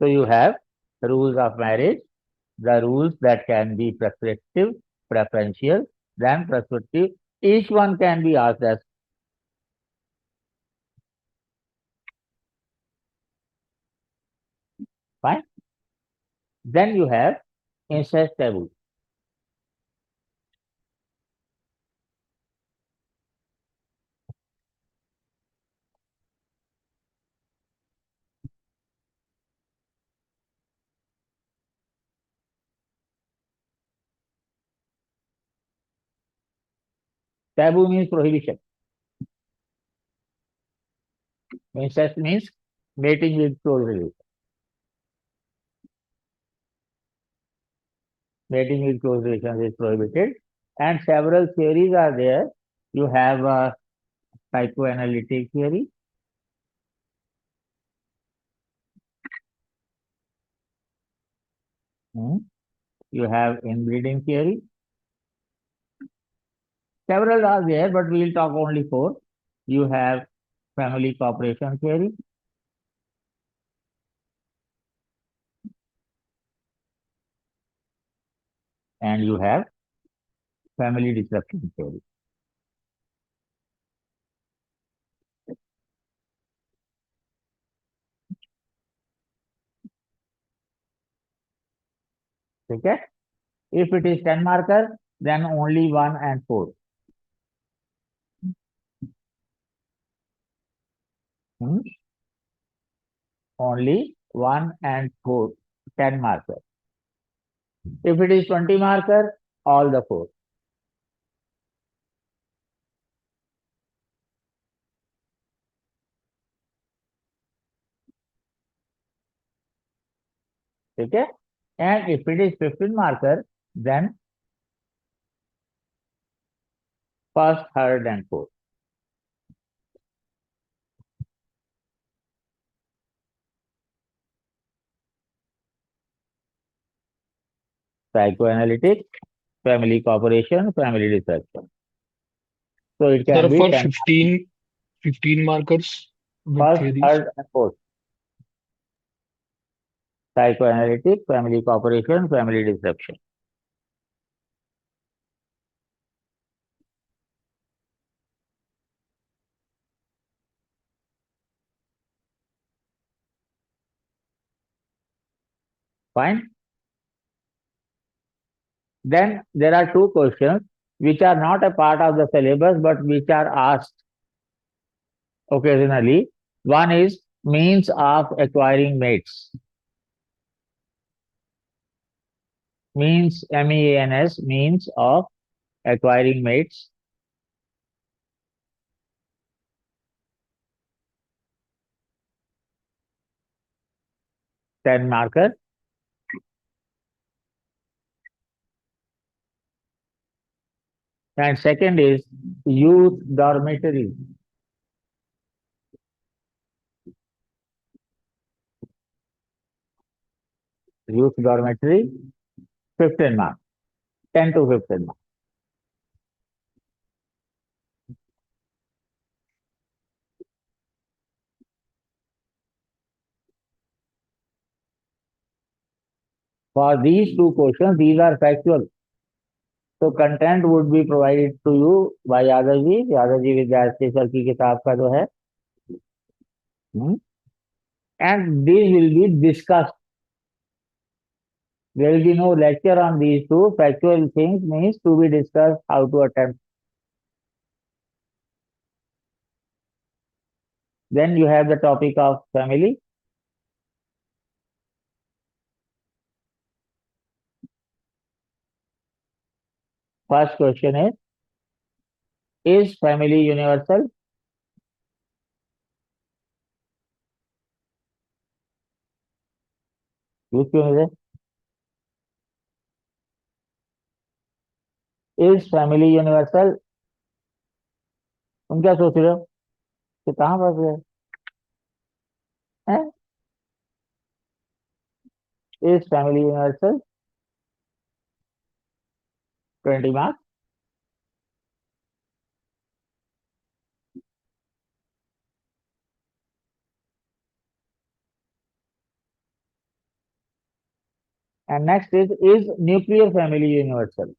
So you have rules of marriage, the rules that can be prescriptive, preferential, then prescriptive. Each one can be asked as fine. Then you have incest taboo. Taboo means prohibition. Incest means mating with close relation. Mating with close relations is prohibited, and several theories are there. You have a psychoanalytic theory. You have inbreeding theory. Several are there, but we will talk only 4. You have family cooperation theory. And you have family disruption theory. ठीक है. If it is 10 marker, then only 1 and 4. Only 1 and 4, 10 marker. If it is 20 marker, all the 4. ठीक है. And if it is 15 marker, then first, third and fourth. Psychoanalytic, family cooperation, family discussion. So it can Sir, be for 10 15 markers with first, theories. third and fourth. Psychoanalytic, family cooperation, family disruption. Fine. Then there are two questions which are not a part of the syllabus but which are asked occasionally. One is means of acquiring mates. Means, MEANS, means of acquiring mates. Ten marker. And second is youth dormitory. Youth dormitory, 15 marks, 10 to 15 marks. For these two questions, these are factual. So content would be provided to you by Yadav ji Vidyarthi sir की किताब का जो है. And these will be discussed. There will be no lecture on these two. Factual things means to be discussed how to attempt. Then you have the topic of family. First question is family universal? Which one is it? Is family universal? तुम क्या सोच रहे हो कि कहाँ फंस गए हैं? Is family universal? 20 marks. And next is nuclear family universal?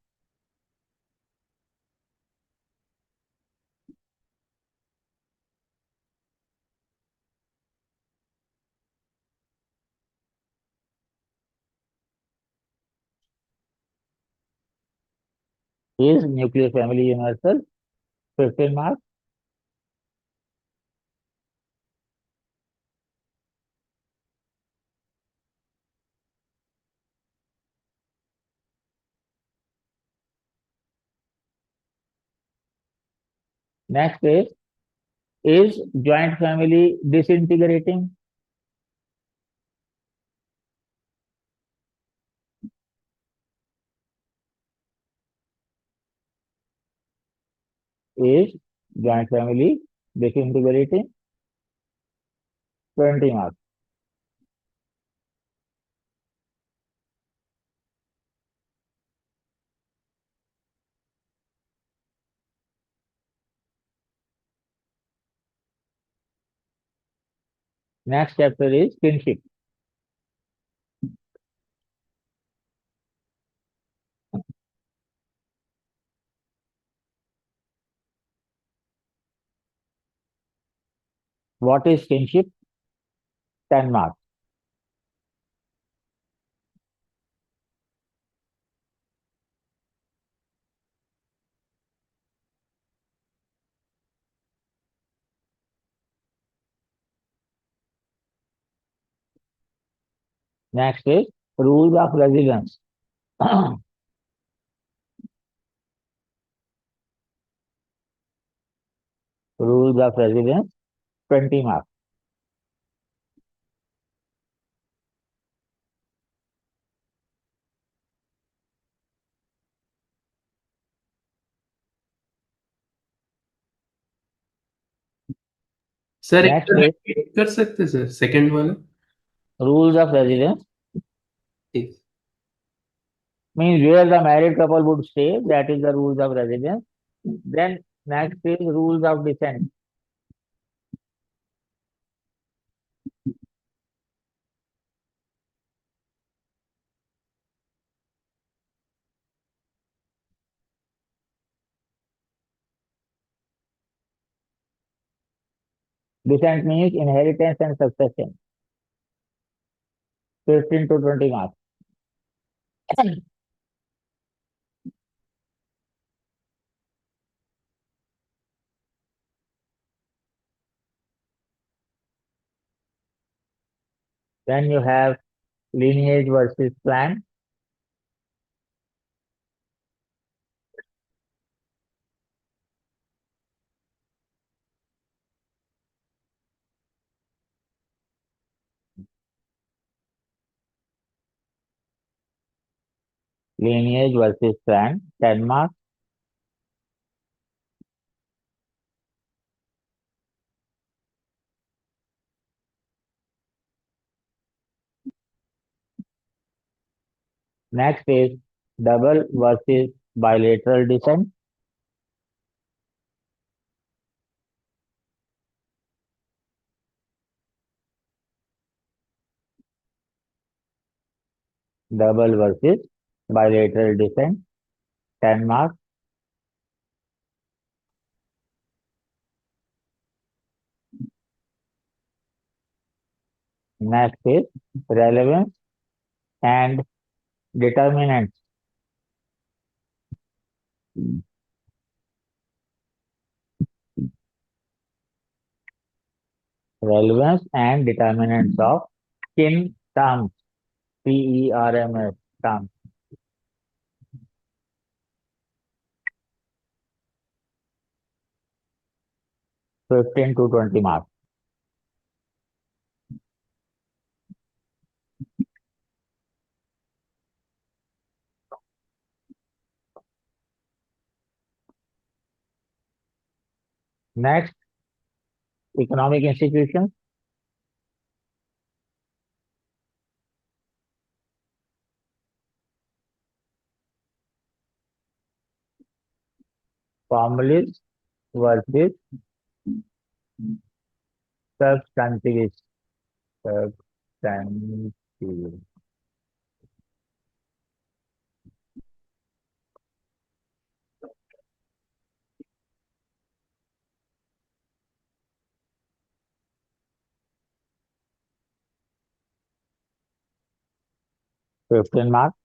Is nuclear family universal? 15 marks. Next is joint family disintegrating? Is joint family disintegrating? 20 marks. Next chapter is kinship. What is kinship? 10 marks. Next is rules of residence. Rules of residence, 20 marks. Sir एक Next bar is repeat कर सकते हैं sir second वाला rules of residence, ठीक means where the married couple would stay, that is the rules of residence. Then next is rules of descent. Descent means inheritance and succession. 15 to 20 marks. Then you have lineage versus clan. Lineage versus clan, 10 marks. Next is double versus bilateral descent. Double versus bilateral descent, 10 marks. Next is relevance and determinants. Relevance and determinants of kin terms, TERMS terms. Fifteen to 20 marks. Next, economic institutions. Formalist versus substantivist. Substantivist. Fifteen marks.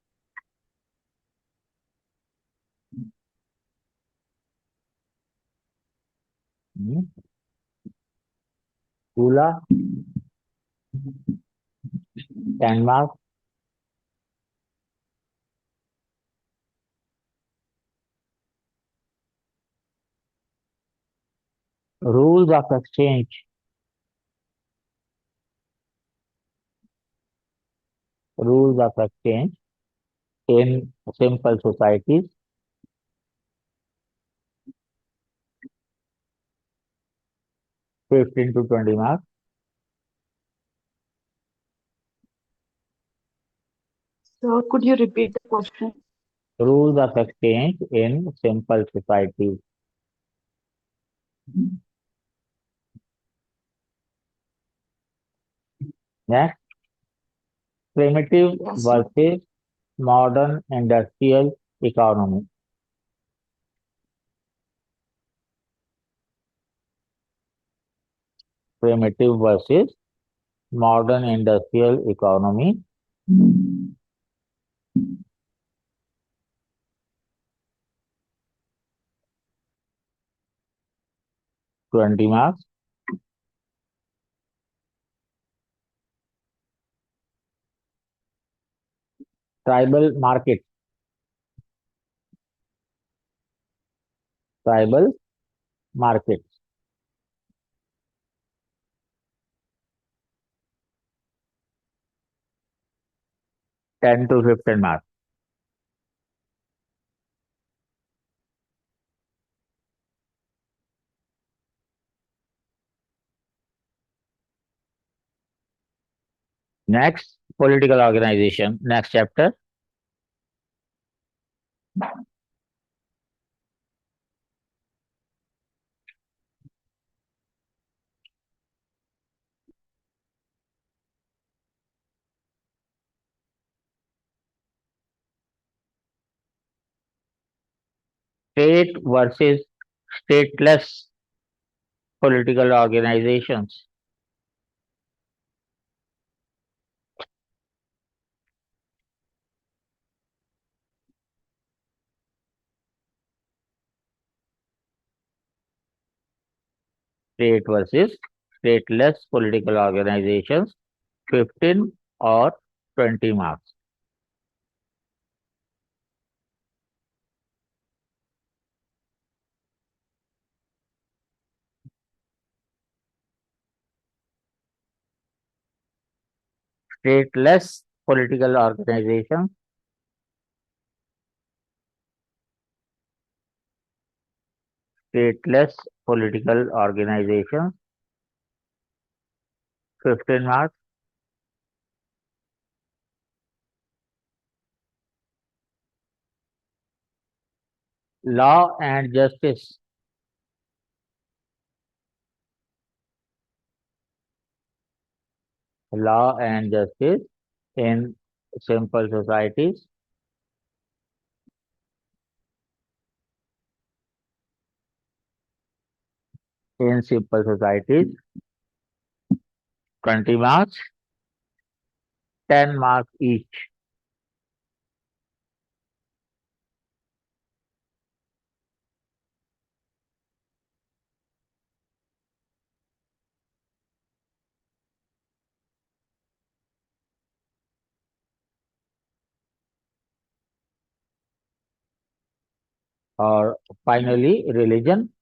Kula, 10 marks. Rules of exchange. Rules of exchange in simple societies. Fifteen to 20 marks. So could you repeat the question? Rules of exchange in simple societies. Next, primitive Yes, sir. versus modern industrial economy. Primitive versus modern industrial economy. 20 marks. tribal market, tribal market. 10 to 15 marks. Next, political organization. Next chapter. State versus stateless political organizations. State versus stateless political organizations, 15 or 20 marks. Stateless political organizations, stateless political organizations, 15 marks. Law and justice. Law and justice in simple societies. In simple societies, 20 marks, 10 marks each. Or finally, religion.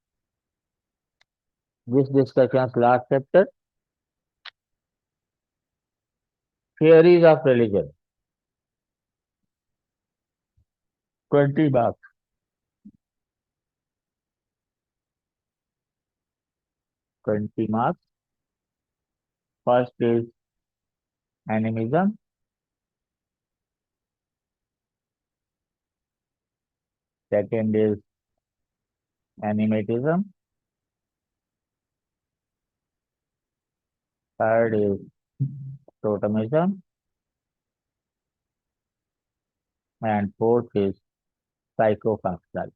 This discussion's last chapter. Theories of religion. 20 marks. 20 marks. First is animism. Second is animatism. Third is totemism. And fourth is psychofunctional.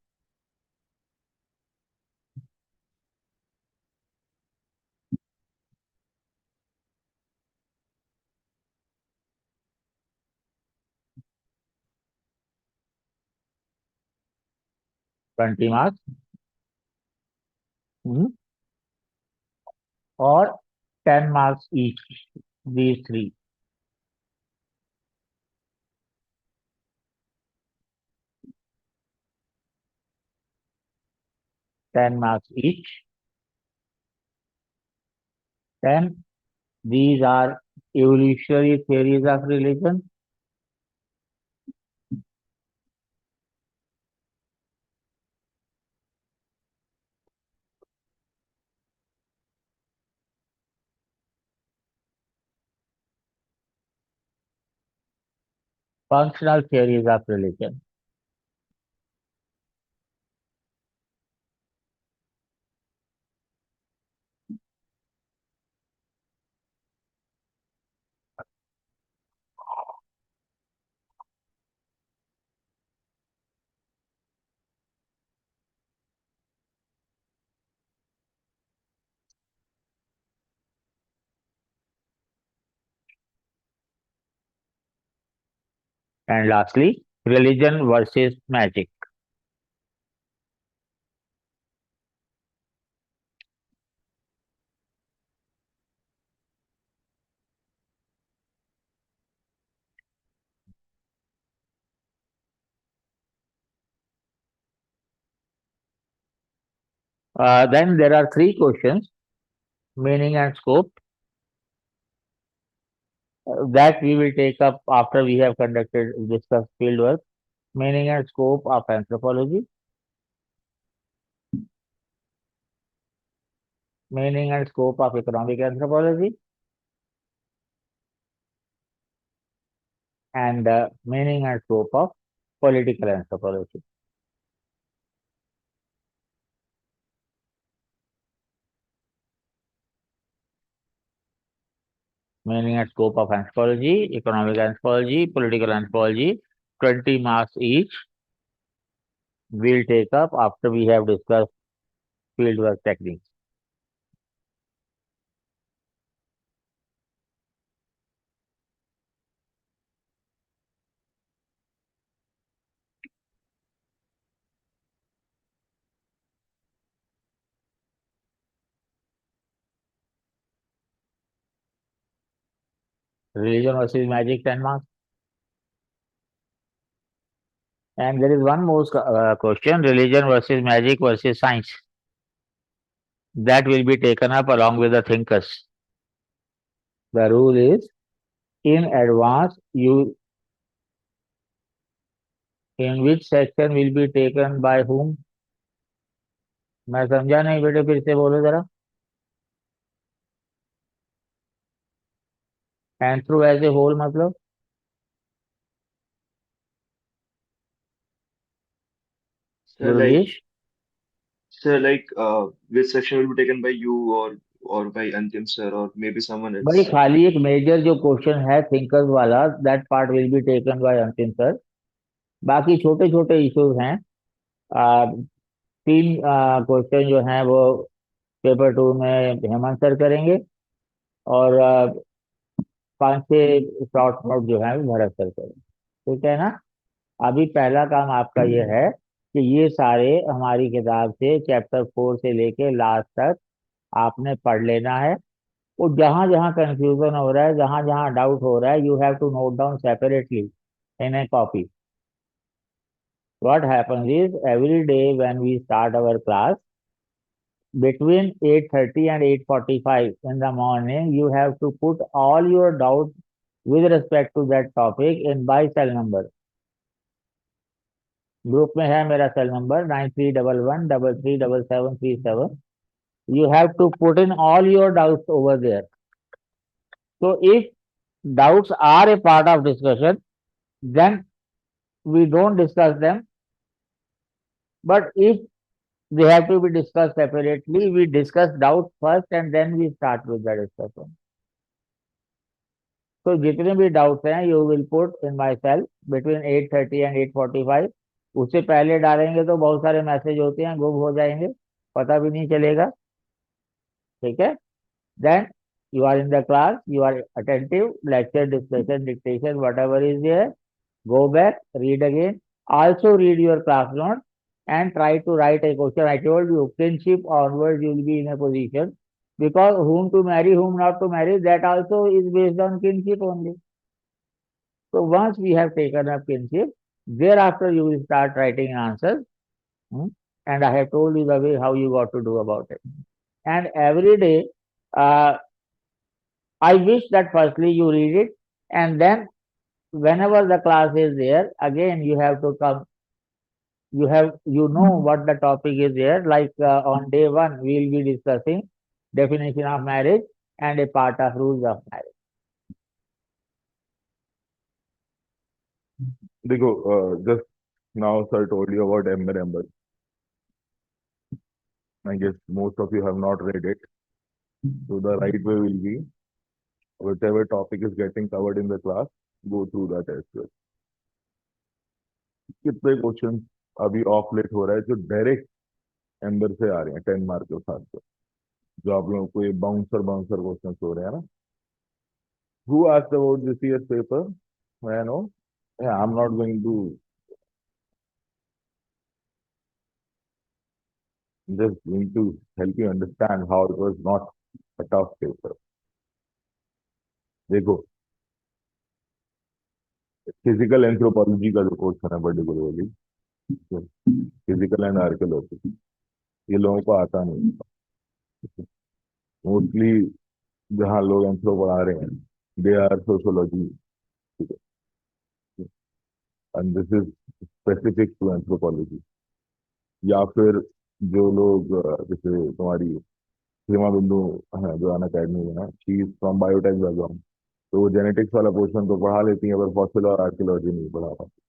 Twenty marks. Or 10 marks each. These three. 10 marks each. Then these are evolutionary theories of religion. Functional theories of religion. And lastly, religion versus magic. Then there are 3 questions, meaning and scope, that we will take up after we have discussed fieldwork, meaning and scope of anthropology, meaning and scope of economic anthropology, and meaning and scope of political anthropology. Meaning and scope of anthropology, economic anthropology, political anthropology, 20 marks each, we'll take up after we have discussed fieldwork techniques. Religion versus magic, 10 marks. And there is one more question, religion versus magic versus science. That will be taken up along with the thinkers. The rule is, in advance, in which section will be taken by whom? मैं समझा नहीं बेटे, फिर से बोलो जरा. Anthro as a whole मतलब? Sir, which section will be taken by you or by Antim sir or maybe someone भाई else? खाली एक मेजर जो क्वेश्चन है थिंकर्स वाला, that part will be taken by अंतिम सर. बाकी छोटे छोटे इश्यूज हैं. 3 क्वेश्चन जो हैं वो पेपर 2 में हेमंत सर करेंगे, और 5-6 शॉर्ट नोट जो है भरत सर करेंगे. ठीक है ना. अभी पहला काम आपका ये है कि ये सारे हमारी किताब से चैप्टर 4 से लेके लास्ट तक आपने पढ़ लेना है. और जहां जहां कंफ्यूजन हो रहा है, जहां जहां डाउट हो रहा है, you have to note down separately in a copy. What happens is, every day when we start our class, between 8:30 and 8:45 in the morning, you have to put all your doubts with respect to that topic in by cell number. Group में है मेरा cell number 9311337737. You have to put in all your doubts over there. So if doubts are a part of discussion, then we don't discuss them. But if they have to be discussed separately, we discuss doubts first and then we start with the discussion. So जितने भी doubts हैं, you will put in my cell between 8:30 and 8:45. उससे पहले डालेंगे तो बहुत सारे message होते हैं, गुम हो जाएंगे, पता भी नहीं चलेगा. ठीक है. Then you are in the class, you are attentive, lecture, discussion, dictation, whatever is there, go back, read again. Also read your class note and try to write a question. I told you, kinship onwards you will be in a position, because whom to marry, whom not to marry, that also is based on kinship only. So once we have taken up kinship, thereafter you will start writing answers. And I have told you the way how you got to do about it. And every day, I wish that firstly you read it, and then whenever the class is there, again you have to come. You know what the topic is there. Like on day 1, we will be discussing definition of marriage and a part of rules of marriage. देखो, just now sir told you about member. I guess most of you have not read it. So the right way will be, whatever topic is getting covered in the class, go through that as well. कितने question अभी of late हो रहा है जो direct अंदर से आ रहे हैं 10 मार्क के साथ, जो आप लोगों को ये बाउंसर क्वेश्चन हो रहे हैं ना. Who asked about this year's paper? I know. Yeah, I'm not going to. I'm just going to help you understand how it was not a tough paper. देखो, फिजिकल एंथ्रोपोलॉजी का जो question है particularly, physical and archaeology, ये लोगों को आता नहीं। Mostly जहाँ लोग एंथ्रो पढ़ा रहे हैं, they are sociology, and this is specific to anthropology. या फिर जो लोग जैसे तुम्हारी सीमा बिंदु है जो अन अकेडमी में है, she is from biotech background, तो वो जेनेटिक्स वाला पोर्शन तो पढ़ा लेती है, पर फॉसिल और आर्कियोलॉजी नहीं पढ़ा पाती।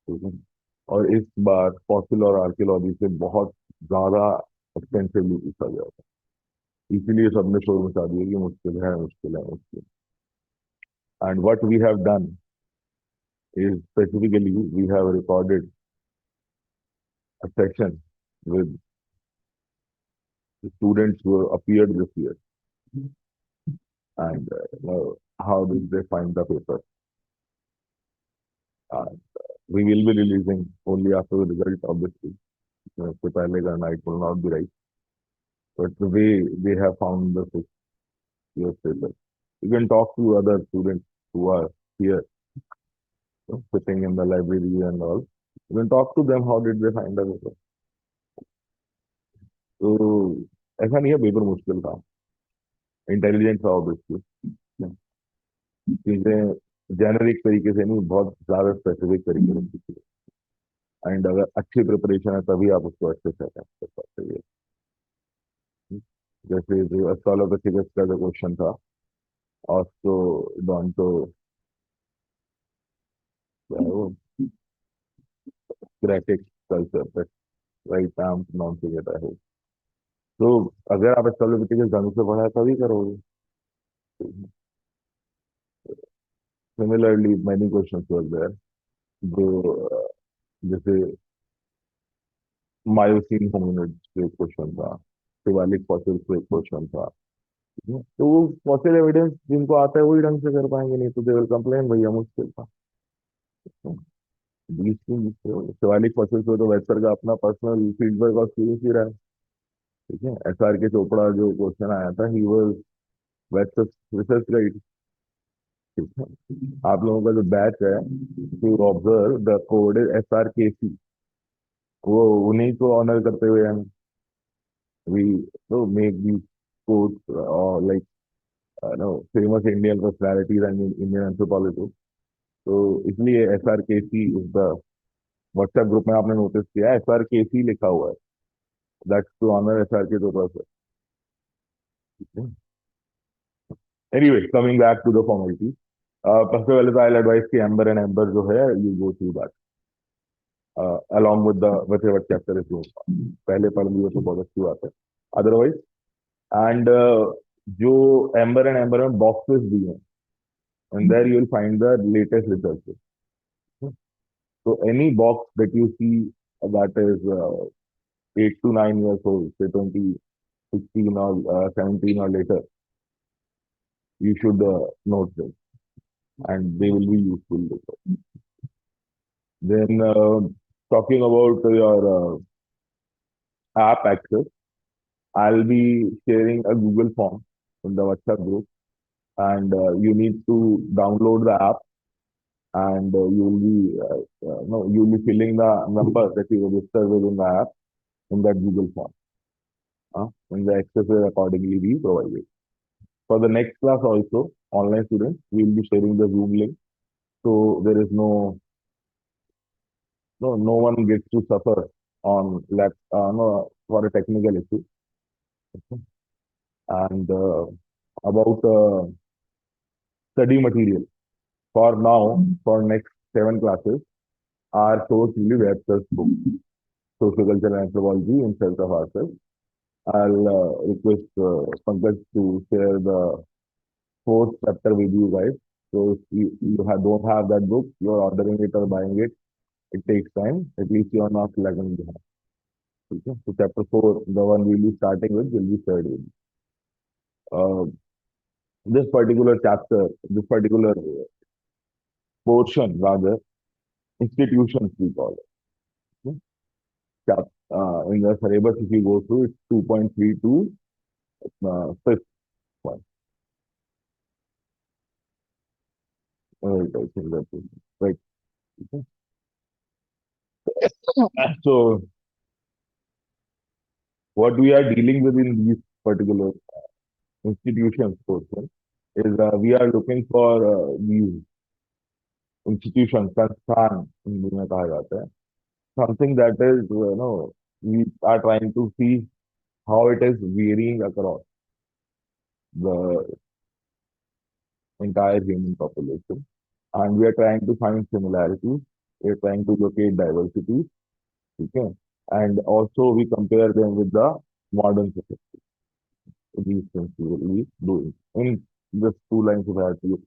ठीक है। और इस बार फॉसिल और आर्कियोलॉजी से बहुत ज्यादा एक्सटेंसिवली पूछा गया था, इसीलिए सबने शोर मचा दिया कि मुश्किल है, मुश्किल है, मुश्किल। And what we have done is specifically we have recorded a session with the students who appeared this year, and how did they find the paper. And we will be releasing only after the result, obviously. So pehle karna, it will not be right. But the way they have found the year's paper. You can talk to other students who are here, sitting in the library and all. You can talk to them, how did they find the paper. तो ऐसा नहीं है paper मुश्किल था, intelligent था obviously, चीजें generic तरीके से नहीं, बहुत ज्यादा स्पेसिफिक तरीके से थी। एंड अगर अच्छी प्रिपरेशन है तभी आप उसको अच्छे से अटेम्प्ट कर पाते हैं। जैसे जो एस्ट्रोलॉजिकल का जो क्वेश्चन था, ऑस्ट्रो डॉन्टो क्या है वो, क्रेटिक कल्चर, राइट, नाम प्रोनाउंस करता है। तो अगर आप एस्ट्रोलॉजिकल ढंग से पढ़ा है तभी करोगे। Similarly many questions were there, जो जैसे मायोसिन होमिनिड्स पे एक क्वेश्चन था, शिवालिक फॉसिल्स पे एक क्वेश्चन था। तो वो फॉसिल एविडेंस जिनको आता है वही ढंग से कर पाएंगे, नहीं तो दे विल कंप्लेन भैया मुश्किल था। बीस शिवालिक फॉसिल्स पे तो वैद सर का अपना पर्सनल फीडबैक और एक्सपीरियंस ही रहा है। ठीक है, SR के चोपड़ा जो क्वेश्चन आया था, he was with research guide. ठीक है, आप लोगों का जो बैच है, to observe the code SRKC, वो उन्हीं को ऑनर करते हुए हम we make these quotes or like famous Indian personalities and Indian anthropologists. तो इसलिए SRKC is the, WhatsApp group में आपने नोटिस किया है SRKC लिखा हुआ है, दैट्स टू ऑनर SRK तो बस। Anyway, coming back to the formality, सबसे पहले तो आई एडवाइस कि एम्बर एंड एम्बर जो है you go through that along with the whatever chapter is going, पहले पढ़ लिए तो बहुत अच्छी बात है। अदरवाइज एंड जो एम्बर एंड एम्बर में बॉक्सेस भी हैं, and there you will find the latest research. So any box that you see that is 8 to 9 years old, say 2016 or 17 or later, you should note them, and they will be useful later. Then talking about your app access, I'll be sharing a Google form in the WhatsApp group, and you need to download the app, and you'll be no, you'll be filling the number that you register with in the app in that Google form. And the access will accordingly be provided. For the next class also, online students, we'll be sharing the Zoom link, so there is no one gets to suffer on no, for a technical issue. Okay. And about study material, for now, for next 7 classes, our source will be Vaid Sir's book, Social Culture and Anthropology in Search of Ourselves. I'll request Pankaj to share the 4th chapter with you guys. So if you don't have that book, you're ordering it or buying it, it takes time. At least you're not lagging behind. Okay? So chapter 4, the one we'll be starting with, will be shared with you. This particular chapter, this particular portion rather, institutions we call it. Okay? In the syllabus, if you go through, it's 2.32, 5th one. Right, I think that's it. Right. Okay. So what we are dealing with in these particular institutions portion is we are looking for these institutions, संस्थान हिंदी में कहा जाता है, something that is, we are trying to see how it is varying across the entire human population. And we are trying to find similarities. We are trying to locate diversity. Okay. And also we compare them with the modern society. These things we will be doing. In just 2 lines, if I have to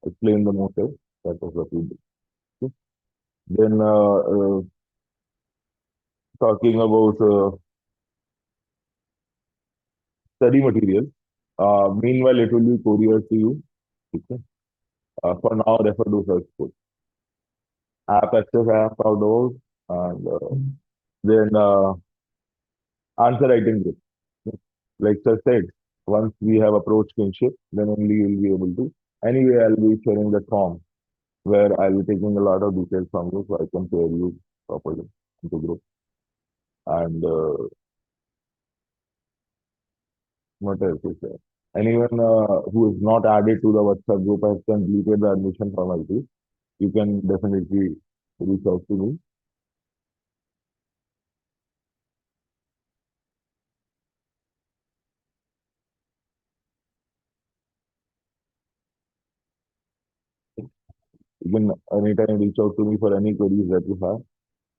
explain the motive, that is what we do. Okay. Then talking about study material. Meanwhile, it will be couriered to you. Okay. For now, refer to search code. App access I have found out, and then answer writing group. Like Sir said, once we have approached Kinship, then only you will be able to. Anyway, I'll be sharing the form where I'll be taking a lot of details from you so I can pair you properly into group. And what else is there? Anyone who is not added to the WhatsApp group has completed the admission formalities, you can definitely reach out to me. You can anytime reach out to me for any queries that you have,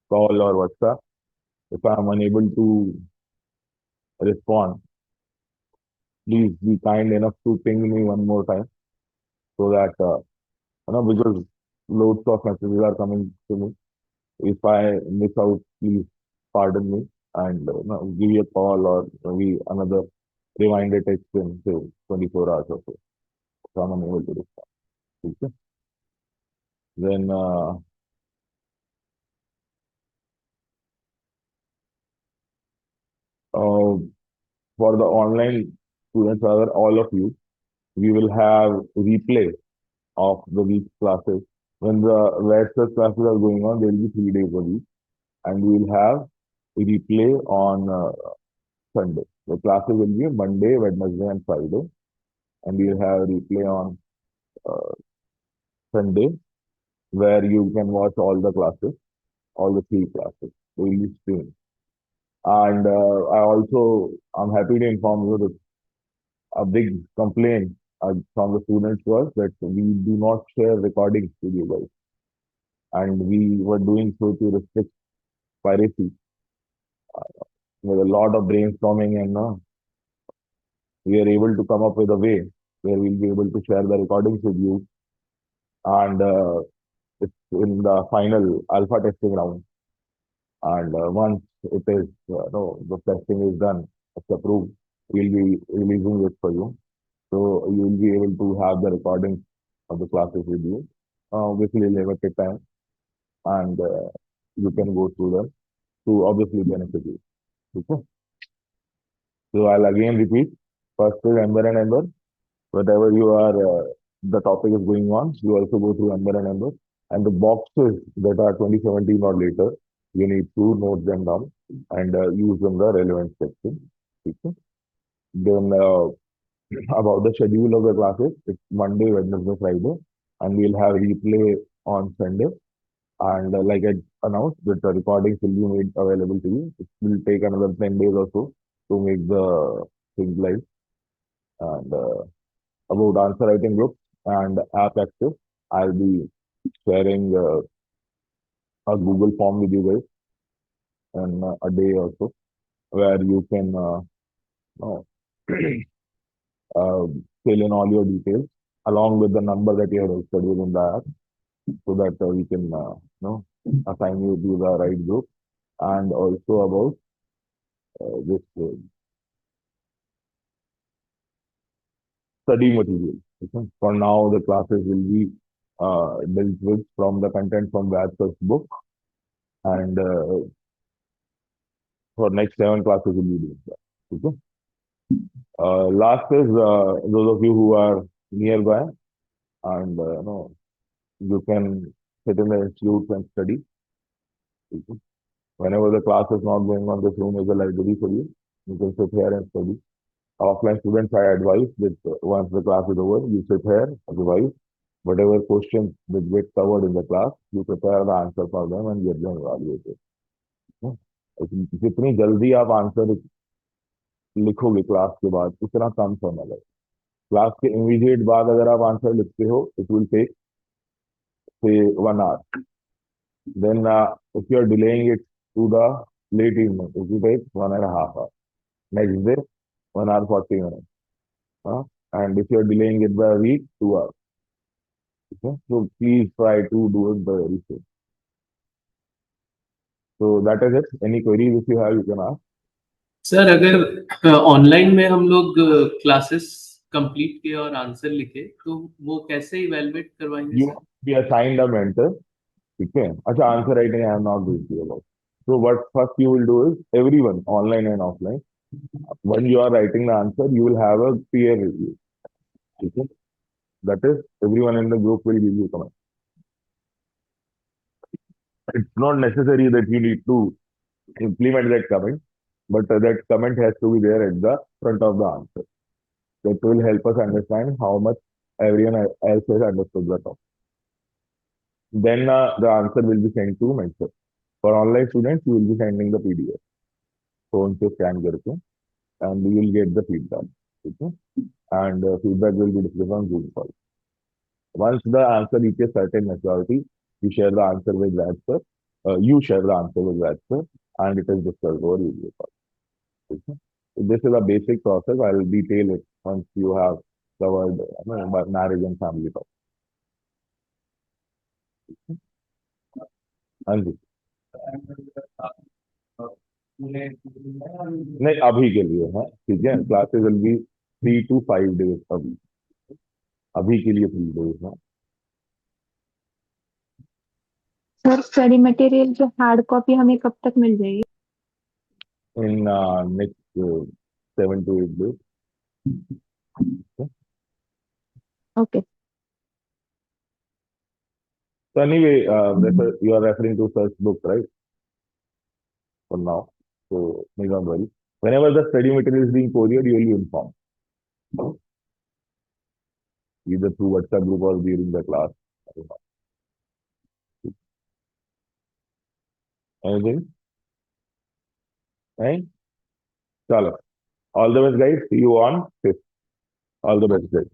call or WhatsApp. If I am unable to respond, please be kind enough to ping me one more time so that, because loads of messages are coming to me. If I miss out, please pardon me and give me a call or maybe another reminder text in say 24 hours or so. So I'm unable to respond. Okay? Then for the online students, rather all of you, we will have replay of the week's classes. When the Vaid Sir classes are going on, there will be 3 days a week, and we will have a replay on Sunday. The classes will be Monday, Wednesday, and Friday, and we will have a replay on Sunday, where you can watch all the classes, all the 3 classes. They will be streamed. And I'm happy to inform you that a big complaint from the students was that we do not share recordings with you guys. And we were doing so to restrict piracy. With a lot of brainstorming, and we are able to come up with a way where we'll be able to share the recordings with you. And it's in the final alpha testing round. And once it is, the testing is done, it's approved, we'll be releasing it for you. So you will be able to have the recordings of the classes with you, obviously limited time, and you can go through them to obviously benefit you. Okay? So I'll again repeat. First is Ember and Ember. Whatever you are, the topic is going on, you also go through Ember and Ember. And the boxes that are 2017 or later, you need to note them down and use them the relevant section. Okay? Then about the schedule of the classes, it's Monday, Wednesday, Friday, and we'll have replay on Sunday. And like I announced, that the recordings will be made available to you. It will take another 10 days or so to make the things live. And about answer writing groups and app access, I'll be sharing a Google form with you guys in a day or so, where you can fill in all your details along with the number that you have registered within the app, so that we can assign you to the right group. And also about this study material. Okay? For now, the classes will be dealt with from the content from Vaid Sir's book, and for next 7 classes will be doing that. Okay? Last is those of you who are nearby, and you can sit in the institute and study. Okay? Whenever the class is not going on, this room is a library for you. You can sit here and study. Offline students, I advise that once the class is over, you sit here, revise. Whatever questions that get covered in the class, you prepare the answer for them and get them evaluated. जितनी जल्दी आप answer लिखोगे class के बाद उतना कम समय लगेगा. Class के इमीडिएट बाद अगर आप आंसर लिखते हो, it will take say 1 hour. Then if you are delaying it to the late evening, it will take 1.5 hours. Next day, 1 hour 40 minutes. And if you are delaying it by a week, 2 hours. Okay? So please try to do it very soon. So that is it. Any queries if you have, you can ask. Sir अगर online में हम लोग classes complete किए और answer लिखे तो वो कैसे इवैल्यूएट करवाएंगे You sir? be assigned a mentor. Okay. अच्छा, answer writing I am not going to about. So what first you will do is everyone, online and offline, when you are writing the answer, you will have a peer review. Okay. That is, everyone in the group will give you comment. It's not necessary that you need to implement that comment, but that comment has to be there at the front of the answer. That will help us understand how much everyone else has understood the topic. Then the answer will be sent to mentor. For online students, you will be sending the PDF. Phone se scan करके, and you will get the feedback. Okay? And feedback will be discussed on Zoom call. Once the answer reaches certain maturity, you share the answer with Vaid Sir. You share the answer with Vaid Sir, and it is discussed over video call. Okay? So this is a basic process. I will detail it once you have covered marriage and family talk. हाँ जी. नहीं, अभी के लिए है, ठीक है. Classes will be 3 to 5 days अभी के लिए 3 days है. सर स्टडी मटेरियल की हार्ड कॉपी हमें कब तक मिल जाएगी? In next 7 to 8 days. Okay. So anyway, you are referring to search book, right? For now. So don't worry. Whenever the study material is being couriered, you will be informed. Either through WhatsApp group or during the class. Anything? Right? Chalo. All the best, guys. See you on 5th. All the best, guys.